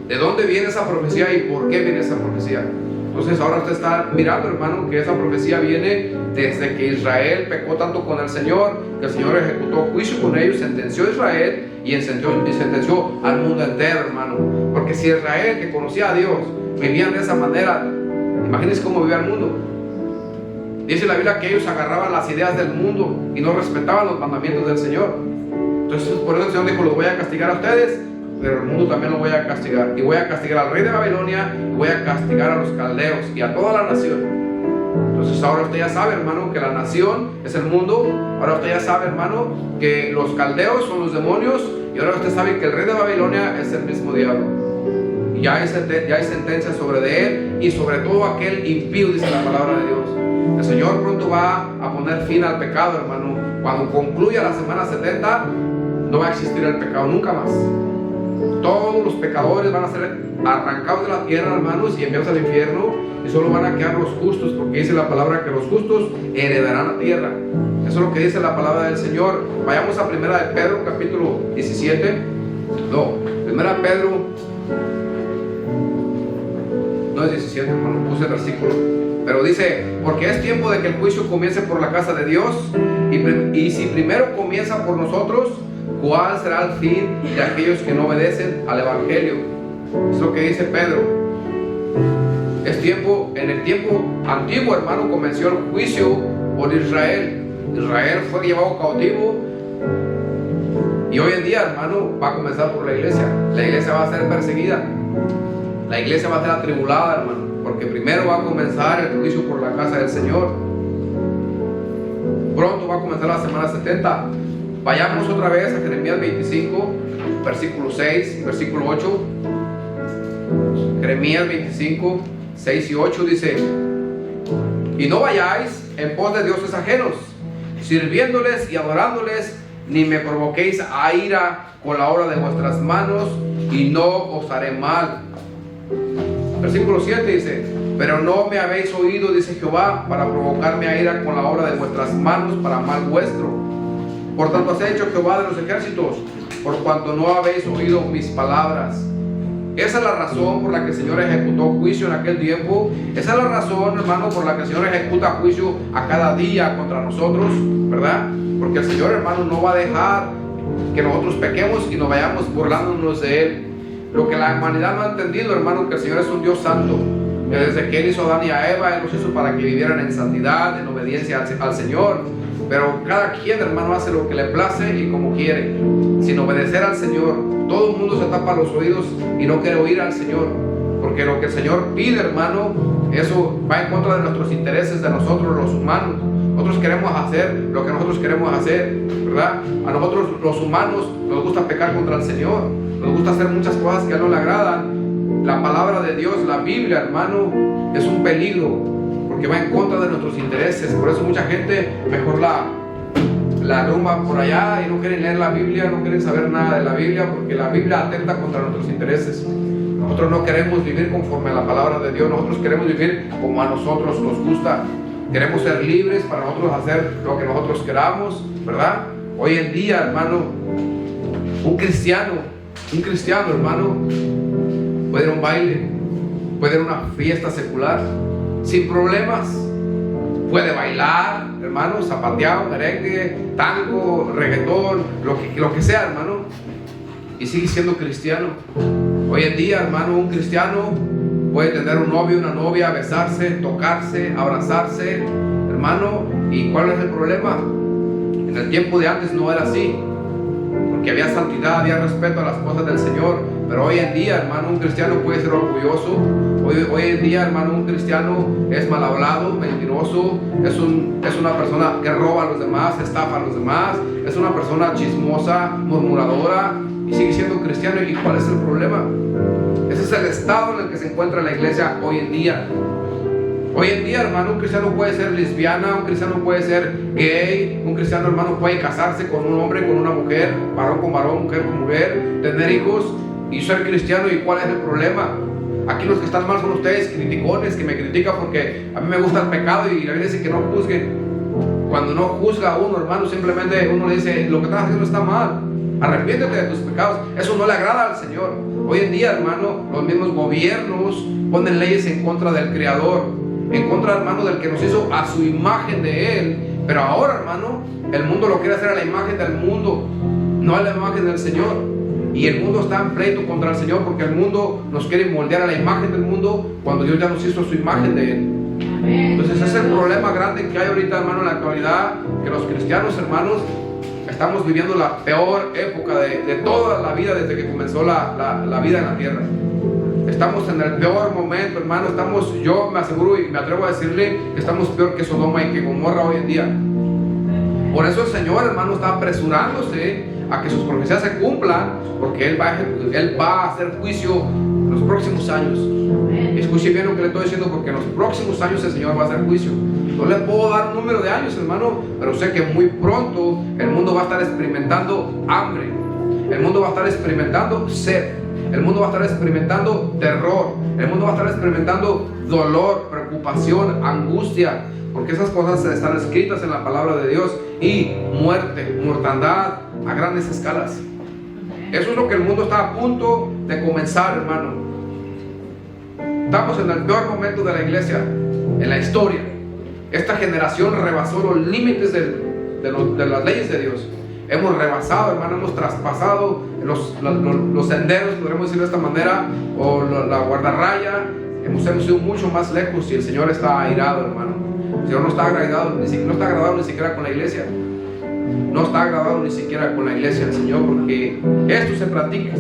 ¿De dónde viene esa profecía y por qué viene esa profecía? Entonces ahora usted está mirando, hermano, que esa profecía viene desde que Israel pecó tanto con el Señor, que el Señor ejecutó juicio con ellos, sentenció a Israel y sentenció al mundo entero, hermano. Porque si Israel, que conocía a Dios, vivían de esa manera, imagínense cómo vivía el mundo. Dice la Biblia que ellos agarraban las ideas del mundo y no respetaban los mandamientos del Señor. Entonces por eso el Señor dijo: los voy a castigar a ustedes, pero el mundo también lo voy a castigar. Y voy a castigar al rey de Babilonia, y voy a castigar a los caldeos y a toda la nación. Entonces ahora usted ya sabe, hermano, que la nación es el mundo. Ahora usted ya sabe, hermano, que los caldeos son los demonios. Y ahora usted sabe que el rey de Babilonia es el mismo diablo. Y ya hay sentencia sobre de él y sobre todo aquel impío, dice la palabra de Dios. El Señor pronto va a poner fin al pecado, hermano. Cuando concluya la semana 70, no va a existir el pecado nunca más. Todos los pecadores van a ser arrancados de la tierra, hermanos, y enviados al infierno, y solo van a quedar los justos, porque dice la palabra que los justos heredarán la tierra. Eso es lo que dice la palabra del Señor. Vayamos a 1 de Pedro, capítulo 17. No, 1 de Pedro, no es 17, hermano, puse el versículo. Pero dice: porque es tiempo de que el juicio comience por la casa de Dios, y si primero comienza por nosotros, ¿cuál será el fin de aquellos que no obedecen al Evangelio? Es lo que dice Pedro. Es tiempo, en el tiempo antiguo, hermano, comenzó el juicio por Israel. Israel fue llevado cautivo. Y hoy en día, hermano, va a comenzar por la iglesia. La iglesia va a ser perseguida. La iglesia va a ser atribulada, hermano. Porque primero va a comenzar el juicio por la casa del Señor. Pronto va a comenzar la semana 70. Vayamos otra vez a Jeremías 25, versículo 6 y versículo 8. Jeremías 25, 6 y 8 dice: y no vayáis en pos de dioses ajenos, sirviéndoles y adorándoles, ni me provoquéis a ira con la obra de vuestras manos, y no os haré mal. Versículo 7 dice: pero no me habéis oído, dice Jehová, para provocarme a ira con la obra de vuestras manos, para mal vuestro. Por tanto has hecho, Jehová de los ejércitos, por cuanto no habéis oído mis palabras. Esa es la razón por la que el Señor ejecutó juicio en aquel tiempo. Esa es la razón, hermano, por la que el Señor ejecuta juicio a cada día contra nosotros, ¿verdad? Porque el Señor, hermano, no va a dejar que nosotros pequemos y nos vayamos burlándonos de Él. Lo que la humanidad no ha entendido, hermano, que el Señor es un Dios santo. Que desde que Él hizo a Adán y a Eva, Él los hizo para que vivieran en santidad, en obediencia al Señor. Pero cada quien, hermano, hace lo que le place y como quiere, sin obedecer al Señor. Todo el mundo se tapa los oídos y no quiere oír al Señor, porque lo que el Señor pide, hermano, eso va en contra de nuestros intereses, de nosotros los humanos. Nosotros queremos hacer lo que nosotros queremos hacer, ¿verdad? A nosotros los humanos nos gusta pecar contra el Señor, nos gusta hacer muchas cosas que a Él no le agradan. La palabra de Dios, la Biblia, hermano, es un peligro, porque va en contra de nuestros intereses. Por eso mucha gente mejor la rumba por allá y no quieren leer la Biblia, no quieren saber nada de la Biblia, porque la Biblia atenta contra nuestros intereses. Nosotros no queremos vivir conforme a la palabra de Dios, nosotros queremos vivir como a nosotros nos gusta. Queremos ser libres para nosotros hacer lo que nosotros queramos, ¿verdad? Hoy en día, hermano, un cristiano, hermano, puede ir a un baile, puede ir a una fiesta secular sin problemas. Puede bailar, hermano, zapateado, merengue, tango, reggaetón, lo que sea, hermano, y sigue siendo cristiano. Hoy en día, hermano, un cristiano puede tener un novio, una novia, besarse, tocarse, abrazarse, hermano. ¿Y cuál es el problema? En el tiempo de antes no era así, porque había santidad, había respeto a las cosas del Señor. Pero hoy en día, hermano, un cristiano puede ser orgulloso. Hoy en día, hermano, un cristiano es mal hablado, mentiroso, es una persona que roba a los demás, estafa a los demás, es una persona chismosa, murmuradora, y sigue siendo cristiano. ¿Y cuál es el problema? Ese es el estado en el que se encuentra la iglesia hoy en día. Hoy en día, hermano, un cristiano puede ser lesbiana, un cristiano puede ser gay, un cristiano, hermano, puede casarse con un hombre, con una mujer, varón con varón, mujer con mujer, tener hijos y ser cristiano. ¿Y cuál es el problema? Aquí los que están mal son ustedes, criticones, que me critican porque a mí me gusta el pecado y la Biblia dice que no juzguen. Cuando no juzga a uno, hermano, simplemente uno le dice: lo que estás haciendo está mal, arrepiéntete de tus pecados. Eso no le agrada al Señor. Hoy en día, hermano, los mismos gobiernos ponen leyes en contra del Creador, en contra, hermano, del que nos hizo a su imagen de Él. Pero ahora, hermano, el mundo lo quiere hacer a la imagen del mundo, no a la imagen del Señor. Y el mundo está en pleito contra el Señor, porque el mundo nos quiere moldear a la imagen del mundo cuando Dios ya nos hizo a su imagen de Él. Entonces ese es el problema grande que hay ahorita, hermano, en la actualidad, que los cristianos, hermanos, estamos viviendo la peor época de toda la vida desde que comenzó la vida en la tierra. Estamos en el peor momento, hermano. Yo me aseguro y me atrevo a decirle que estamos peor que Sodoma y que Gomorra hoy en día. Por eso el Señor, hermano, está apresurándose a que sus profecías se cumplan, porque Él va a hacer juicio en los próximos años. Escuche bien lo que le estoy diciendo, porque en los próximos años el Señor va a hacer juicio. No le puedo dar un número de años, hermano, pero sé que muy pronto el mundo va a estar experimentando hambre, el mundo va a estar experimentando sed, el mundo va a estar experimentando terror, el mundo va a estar experimentando dolor, preocupación, angustia, porque esas cosas están escritas en la palabra de Dios. Y muerte, mortandad a grandes escalas. Eso es lo que el mundo está a punto de comenzar, hermano. Estamos en el peor momento de la iglesia en la historia. Esta generación rebasó los límites de las leyes de Dios. Hemos rebasado, hermano, hemos traspasado los senderos, podríamos decir de esta manera, o la guardarraya. hemos ido mucho más lejos y el Señor está airado, hermano. El Señor no está agradado ni siquiera con la iglesia. No está agradado ni siquiera con la iglesia del Señor, porque esto se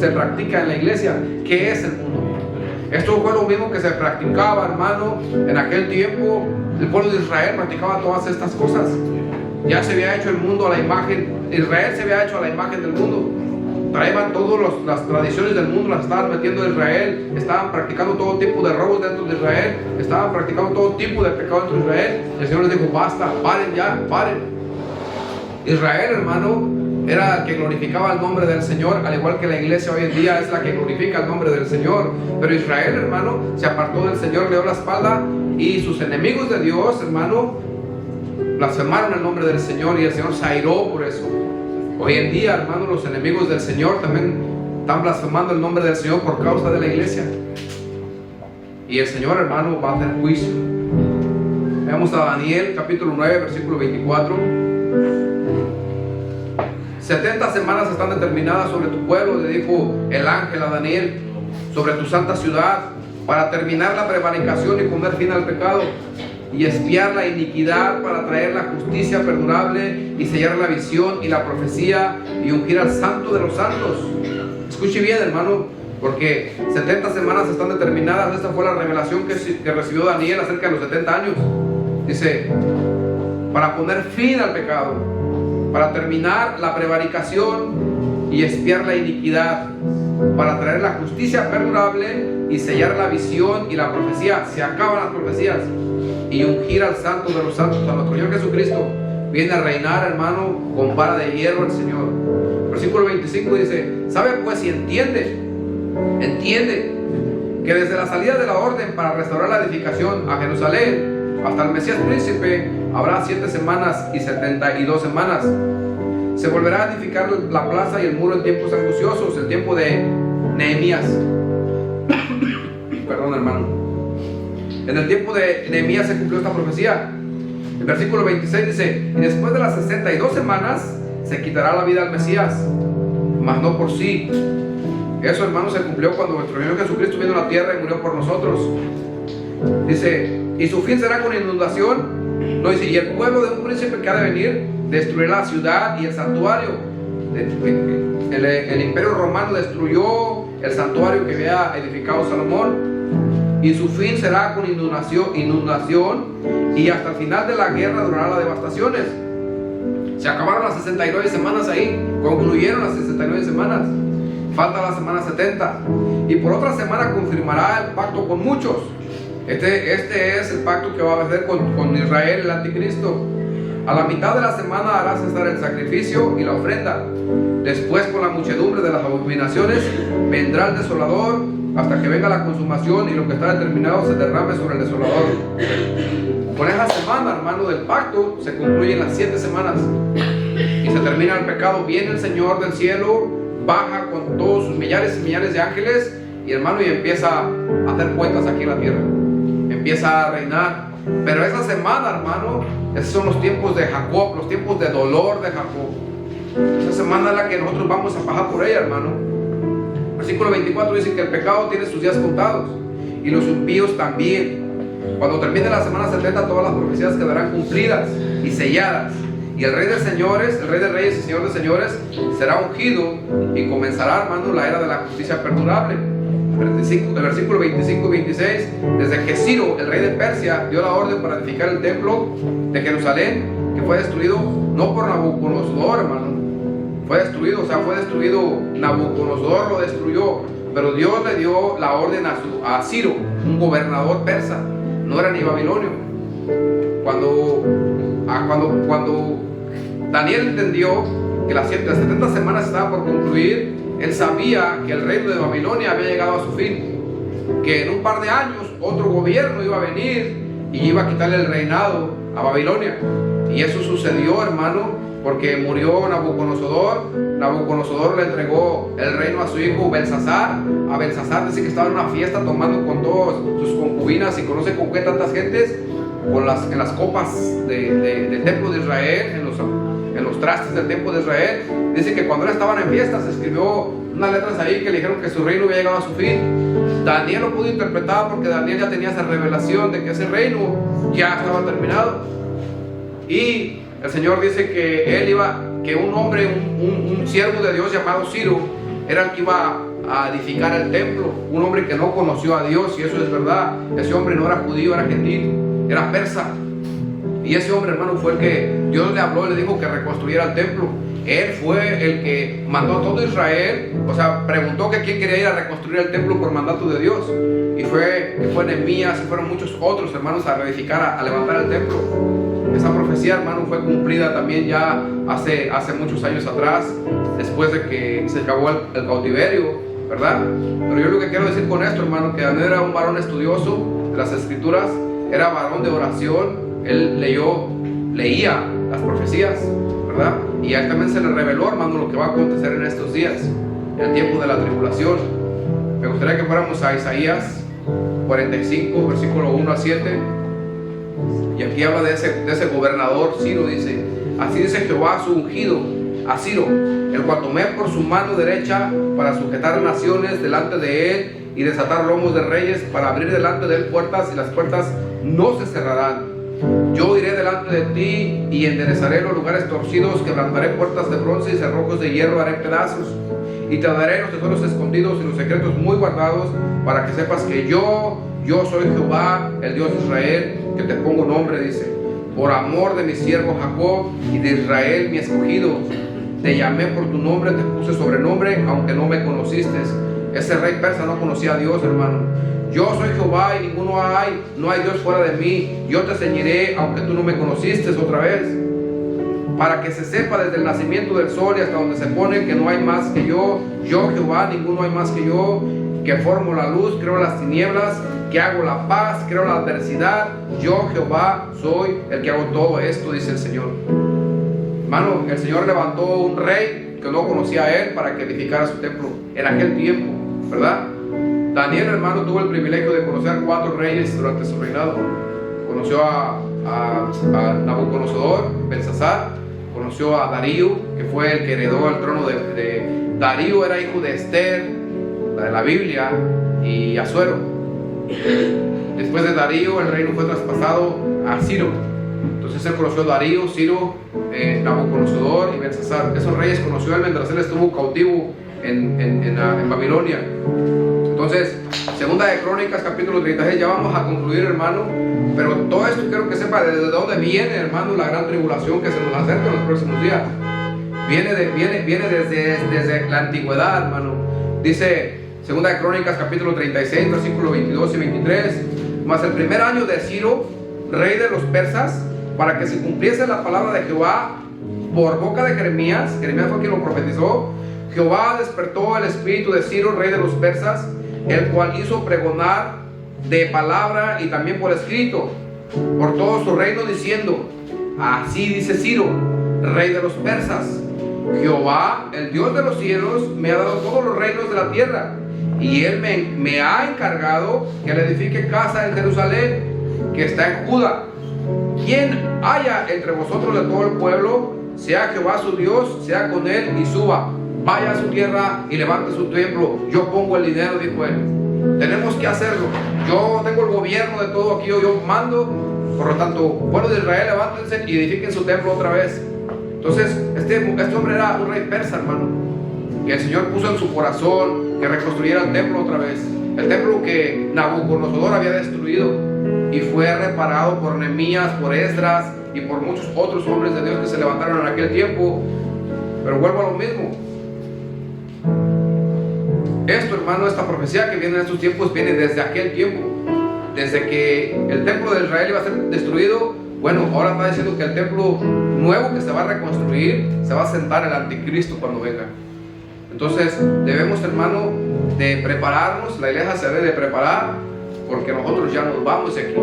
practica en la iglesia, que es el mundo. Esto fue lo mismo que se practicaba, hermano, en aquel tiempo. El pueblo de Israel practicaba todas estas cosas. Ya se había hecho el mundo a la imagen, Israel se había hecho a la imagen del mundo. Traían todas las tradiciones del mundo, las estaban metiendo en Israel. Estaban practicando todo tipo de robos dentro de Israel. Estaban practicando todo tipo de pecado dentro de Israel. El Señor les dijo, basta, paren ya, paren. Israel, hermano, era el que glorificaba el nombre del Señor, al igual que la iglesia hoy en día es la que glorifica el nombre del Señor. Pero Israel, hermano, se apartó del Señor, le dio la espalda, y sus enemigos de Dios, hermano, blasfemaron el nombre del Señor, y el Señor se airó por eso. Hoy en día, hermano, los enemigos del Señor también están blasfemando el nombre del Señor por causa de la iglesia. Y el Señor, hermano, va a hacer juicio. Veamos a Daniel capítulo 9, versículo 24. 70 semanas están determinadas sobre tu pueblo, le dijo el ángel a Daniel, sobre tu santa ciudad, para terminar la prevaricación y poner fin al pecado, y expiar la iniquidad, para traer la justicia perdurable y sellar la visión y la profecía y ungir al santo de los santos. Escuche bien, hermano, porque 70 semanas están determinadas. Esta fue la revelación que recibió Daniel acerca de los 70 años. Dice, para poner fin al pecado, para terminar la prevaricación y expiar la iniquidad, para traer la justicia perdurable y sellar la visión y la profecía. Se acaban las profecías. Y ungir al santo de los santos, a nuestro Señor Jesucristo. Viene a reinar, hermano, con vara de hierro el Señor. Versículo 25 dice, ¿sabe pues y entiende que desde la salida de la orden para restaurar la edificación a Jerusalén hasta el Mesías príncipe habrá 7 semanas y 72 semanas? Se volverá a edificar la plaza y el muro en tiempos angustiosos, el tiempo de Nehemías. Perdón, hermano. En el tiempo de Nehemías se cumplió esta profecía. El versículo 26 dice, y después de las 62 semanas se quitará la vida al Mesías, mas no por sí. Eso, hermano, se cumplió cuando nuestro Señor Jesucristo vino a la tierra y murió por nosotros. Dice, y su fin será con inundación. No dice, y el pueblo de un príncipe que ha de venir destruirá la ciudad y el santuario. El imperio romano destruyó el santuario que había edificado Salomón. Y su fin será con inundación, y hasta el final de la guerra durará las devastaciones. Se acabaron las 69 semanas ahí, concluyeron las 69 semanas. Falta la semana 70. Y por otra semana confirmará el pacto con muchos. Este es el pacto que va a hacer con Israel, el anticristo. A la mitad de la semana hará cesar el sacrificio y la ofrenda. Después, con la muchedumbre de las abominaciones, vendrá el desolador, hasta que venga la consumación y lo que está determinado se derrame sobre el desolador. Con esa semana, hermano, del pacto se concluyen las 7 semanas y se termina el pecado. Viene el Señor del cielo, baja con todos sus millares y millares de ángeles, y hermano, y empieza a hacer cuentas aquí en la tierra, empieza a reinar. Pero esa semana, hermano, esos son los tiempos de Jacob, los tiempos de dolor de Jacob. Esa semana es la que nosotros vamos a pasar por ella, hermano. Versículo 24 dice que el pecado tiene sus días contados y los impíos también. Cuando termine la semana 70, todas las profecías quedarán cumplidas y selladas. Y el Rey de Señores, el Rey de Reyes y Señor de Señores será ungido, y comenzará, hermano, la era de la justicia perdurable. El versículo 25 y 26, desde que Ciro, el rey de Persia, dio la orden para edificar el templo de Jerusalén, que fue destruido no por Nabucodonosor, hermano. Fue destruido, fue destruido, Nabucodonosor lo destruyó, pero Dios le dio la orden a Ciro, un gobernador persa, no era ni babilonio. Cuando Daniel entendió que las 70 semanas estaban por concluir, él sabía que el reino de Babilonia había llegado a su fin, que en un par de años otro gobierno iba a venir y iba a quitarle el reinado a Babilonia. Y eso sucedió, hermano, porque murió Nabucodonosor. Nabucodonosor le entregó el reino a su hijo Belsasar. A Belsasar dice que estaba en una fiesta tomando con todas sus concubinas, y conoce con qué tantas gentes, en las copas del templo de Israel, en los trastes del templo de Israel. Dice que cuando él estaban en fiestas, escribió unas letras ahí que le dijeron que su reino había llegado a su fin. Daniel lo pudo interpretar porque Daniel ya tenía esa revelación de que ese reino ya estaba terminado. Y el Señor dice que un hombre, un siervo de Dios llamado Ciro, era el que iba a edificar el templo. Un hombre que no conoció a Dios, y eso es verdad. Ese hombre no era judío, era gentil, era persa. Y ese hombre, hermano, fue el que Dios le habló y le dijo que reconstruyera el templo. Él fue el que mandó a todo Israel, o sea, preguntó que quién quería ir a reconstruir el templo por mandato de Dios. Y fue Nehemías y fueron muchos otros hermanos a reedificar, a levantar el templo. Esa profecía, hermano, fue cumplida también ya hace muchos años atrás, después de que se acabó el cautiverio, ¿verdad? Pero yo lo que quiero decir con esto, hermano, que Daniel era un varón estudioso de las Escrituras, era varón de oración. Él leía las profecías, ¿verdad? Y a él también se le reveló, hermano, lo que va a acontecer en estos días, en el tiempo de la tribulación. Me gustaría que fuéramos a Isaías 45, versículo 1 a 7. Y aquí habla de ese gobernador Ciro. Dice: así dice Jehová a su ungido, a Ciro, el cual tomé por su mano derecha para sujetar naciones delante de él y desatar lomos de reyes, para abrir delante de él puertas, y las puertas no se cerrarán. Yo iré delante de ti y enderezaré los lugares torcidos, quebrantaré puertas de bronce y cerrojos de hierro haré pedazos, y te daré los tesoros escondidos y los secretos muy guardados, para que sepas que yo soy Jehová, el Dios de Israel, que te pongo nombre. Dice: por amor de mi siervo Jacob y de Israel mi escogido, te llamé por tu nombre, te puse sobrenombre, aunque no me conociste. Ese rey persa no conocía a Dios, hermano. Yo soy Jehová y ninguno hay, no hay Dios fuera de mí. Yo te ceñiré, aunque tú no me conociste. Otra vez, para que se sepa desde el nacimiento del sol y hasta donde se pone, que no hay más que yo. Yo Jehová, ninguno hay más que yo, que formo la luz, creo las tinieblas, que hago la paz, creo la adversidad. Yo Jehová soy el que hago todo esto, dice el Señor. Hermano, el Señor levantó un rey que no conocía a él para que edificara su templo en aquel tiempo, ¿verdad? Daniel, hermano, tuvo el privilegio de conocer 4 reyes durante su reinado. Conoció a Nabucodonosor, Belsasar, conoció a Darío, que fue el que heredó el trono de Darío. Era hijo de Esther, la de la Biblia, y Asuero. Después de Darío, el reino fue traspasado a Ciro. Entonces él conoció a Darío, Ciro, Nabucodonosor y Belsasar. Esos reyes conoció él mientras él estuvo cautivo en Babilonia. Entonces, segunda de Crónicas, capítulo 36, ya vamos a concluir, hermano. Pero todo esto quiero que sepa desde dónde viene, hermano, la gran tribulación que se nos acerca en los próximos días. Viene desde la antigüedad, hermano. Dice segunda de Crónicas, capítulo 36, versículos 22 y 23. Mas el primer año de Ciro, rey de los persas, para que se cumpliese la palabra de Jehová por boca de Jeremías fue quien lo profetizó, Jehová despertó el espíritu de Ciro, rey de los persas, el cual hizo pregonar de palabra y también por escrito por todo su reino, diciendo: así dice Ciro, rey de los persas: Jehová, el Dios de los cielos, me ha dado todos los reinos de la tierra, y él me ha encargado que le edifique casa en Jerusalén, que está en Judá. Quien haya entre vosotros de todo el pueblo, sea Jehová su Dios, sea con él y suba, vaya a su tierra y levante su templo. Yo pongo el dinero, dijo él. Tenemos que hacerlo. Yo tengo el gobierno de todo aquí, yo mando. Por lo tanto, pueblo de Israel, levántense y edifiquen su templo otra vez. Entonces, este hombre era un rey persa, hermano, que el Señor puso en su corazón que reconstruyera el templo otra vez. El templo que Nabucodonosor había destruido, y fue reparado por Nehemías, por Esdras y por muchos otros hombres de Dios que se levantaron en aquel tiempo. Pero vuelvo a lo mismo. Esto, hermano, esta profecía que viene en estos tiempos viene desde aquel tiempo. Desde que el templo de Israel iba a ser destruido, bueno, ahora está diciendo que el templo nuevo que se va a reconstruir, se va a sentar el anticristo cuando venga. Entonces debemos, hermano, de prepararnos. La iglesia se debe de preparar, porque nosotros ya nos vamos de aquí.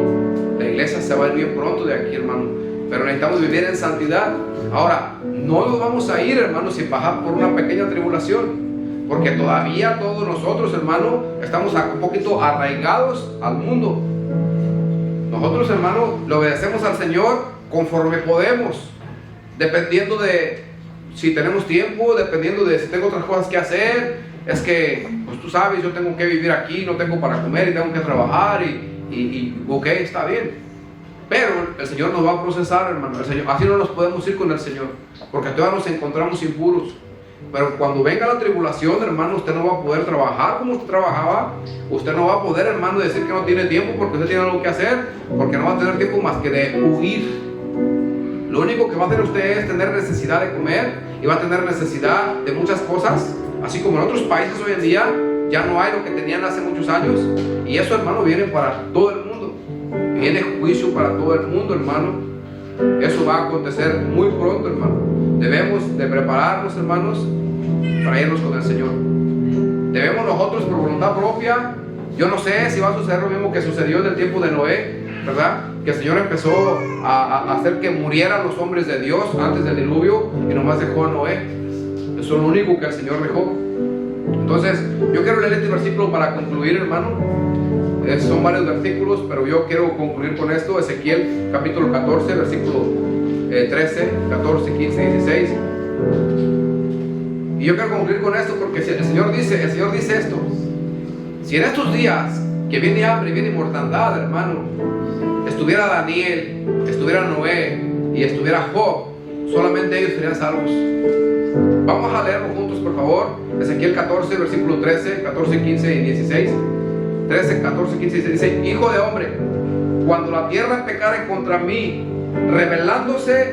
La iglesia se va a ir bien pronto de aquí, hermano, pero necesitamos vivir en santidad. Ahora, no nos vamos a ir, hermano, sin pasar por una pequeña tribulación, porque todavía todos nosotros, hermano, estamos un poquito arraigados al mundo. Nosotros, hermano, le obedecemos al Señor conforme podemos, dependiendo de si tenemos tiempo, dependiendo de si tengo otras cosas que hacer, es que, pues tú sabes, yo tengo que vivir aquí, no tengo para comer y tengo que trabajar ok, está bien. Pero el Señor nos va a procesar, hermano. Así no nos podemos ir con el Señor, porque todavía nos encontramos impuros. Pero cuando venga la tribulación, hermano, usted no va a poder trabajar como usted trabajaba. Usted no va a poder, hermano, decir que no tiene tiempo porque usted tiene algo que hacer, porque no va a tener tiempo más que de huir. Lo único que va a hacer usted es tener necesidad de comer y va a tener necesidad de muchas cosas, así como en otros países hoy en día ya no hay lo que tenían hace muchos años. Y eso, hermano, viene para todo el mundo. Viene juicio para todo el mundo, hermano. Eso va a acontecer muy pronto, hermano. Debemos de prepararnos, hermanos, para irnos con el Señor. Debemos nosotros, por voluntad propia, yo no sé si va a suceder lo mismo que sucedió en el tiempo de Noé, ¿verdad? Que el Señor empezó a hacer que murieran los hombres de Dios antes del diluvio y nomás dejó a Noé. Eso es lo único que el Señor dejó. Entonces, yo quiero leer este versículo para concluir, hermano. Son varios versículos, pero yo quiero concluir con esto. Ezequiel capítulo 14, versículo 13, 14, 15, 16. Y yo quiero concluir con esto porque el Señor dice esto: si en estos días que viene hambre y viene mortandad, hermano, estuviera Daniel, estuviera Noé y estuviera Job, solamente ellos serían salvos. Vamos a leerlo juntos, por favor. Ezequiel 14, versículo 13, 14, 15 y 16. 13, 14, 15 y 16. Dice: hijo de hombre, cuando la tierra pecare contra mí, rebelándose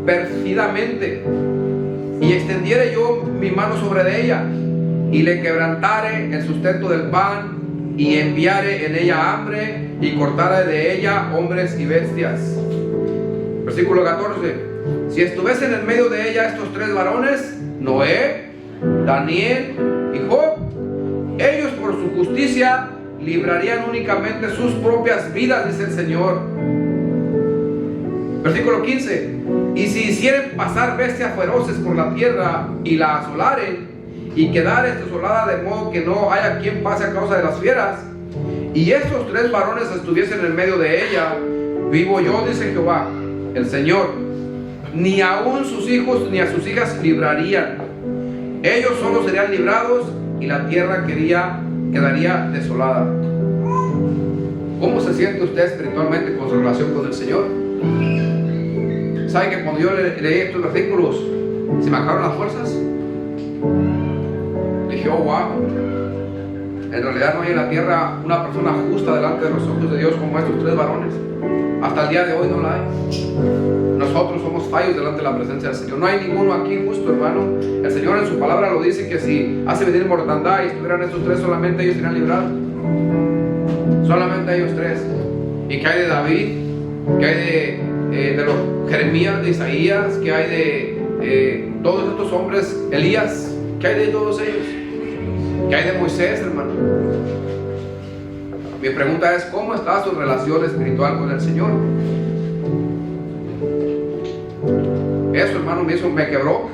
perfidamente, y extendiere yo mi mano sobre ella, y le quebrantare el sustento del pan, y enviare en ella hambre, y cortare de ella hombres y bestias. Versículo 14: si estuviesen en medio de ella estos tres varones, Noé, Daniel y Job, ellos por su justicia librarían únicamente sus propias vidas, dice el Señor. Versículo 15: y si hicieren pasar bestias feroces por la tierra y la asolaren, y quedare desolada de modo que no haya quien pase a causa de las fieras, y estos tres varones estuviesen en medio de ella, vivo yo, dice Jehová el Señor, ni aun sus hijos ni a sus hijas librarían. Ellos solo serían librados y la tierra quedaría desolada. ¿Cómo se siente usted espiritualmente con su relación con el Señor? ¿Sabe que cuando yo leí estos versículos se me acabaron las fuerzas? Dije: oh, wow, en realidad no hay en la tierra una persona justa delante de los ojos de Dios como estos tres varones. Hasta el día de hoy no la hay. Nosotros somos fallos delante de la presencia del Señor. No hay ninguno aquí justo, hermano. El Señor en su palabra lo dice, que si hace venir mortandad y estuvieran estos tres, solamente ellos serían librados. Solamente ellos tres. ¿Y qué hay de David? ¿Qué hay de los Jeremías, de Isaías? ¿Qué hay de todos estos hombres? Elías. ¿Qué hay de todos ellos? ¿Qué hay de Moisés, hermano? Mi pregunta es: ¿cómo está su relación espiritual con el Señor? Eso, hermano, me quebró.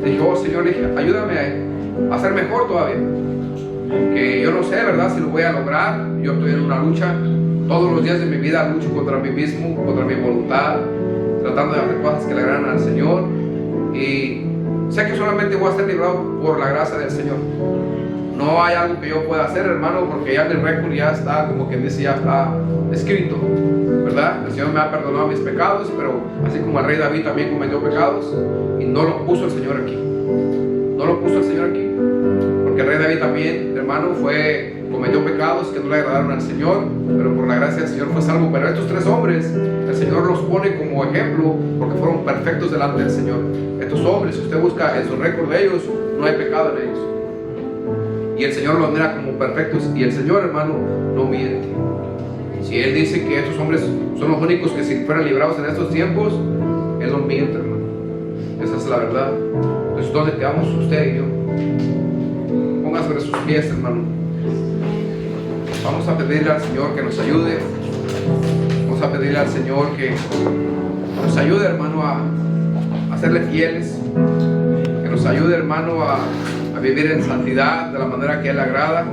Dije: oh, Señor, ayúdame a ser mejor todavía. Que yo no sé, ¿verdad?, si lo voy a lograr. Yo estoy en una lucha. Todos los días de mi vida lucho contra mí mismo, contra mi voluntad, tratando de hacer cosas que le agradan al Señor. Y sé que solamente voy a ser librado por la gracia del Señor. No hay algo que yo pueda hacer, hermano, porque ya mi récord ya está, como quien dice, ya está escrito, ¿verdad? El Señor me ha perdonado mis pecados, pero así como el rey David también cometió pecados, y no lo puso el Señor aquí. No lo puso el Señor aquí, porque el rey David también, hermano, cometió pecados que no le agradaron al Señor, pero por la gracia del Señor fue salvo. Pero estos tres hombres, el Señor los pone como ejemplo porque fueron perfectos delante del Señor. Estos hombres, si usted busca en su récord de ellos, no hay pecado en ellos. Y el Señor los mira como perfectos. Y el Señor, hermano, no miente. Si Él dice que estos hombres son los únicos que si fueran librados en estos tiempos, Él no miente, hermano. Esa es la verdad. Entonces, ¿dónde quedamos usted y yo? Póngase sobre sus pies, hermano. Vamos a pedirle al Señor que nos ayude. Vamos a pedirle al Señor que nos ayude, hermano, a serle fieles. Que nos ayude, hermano, a vivir en santidad de la manera que a Él agrada.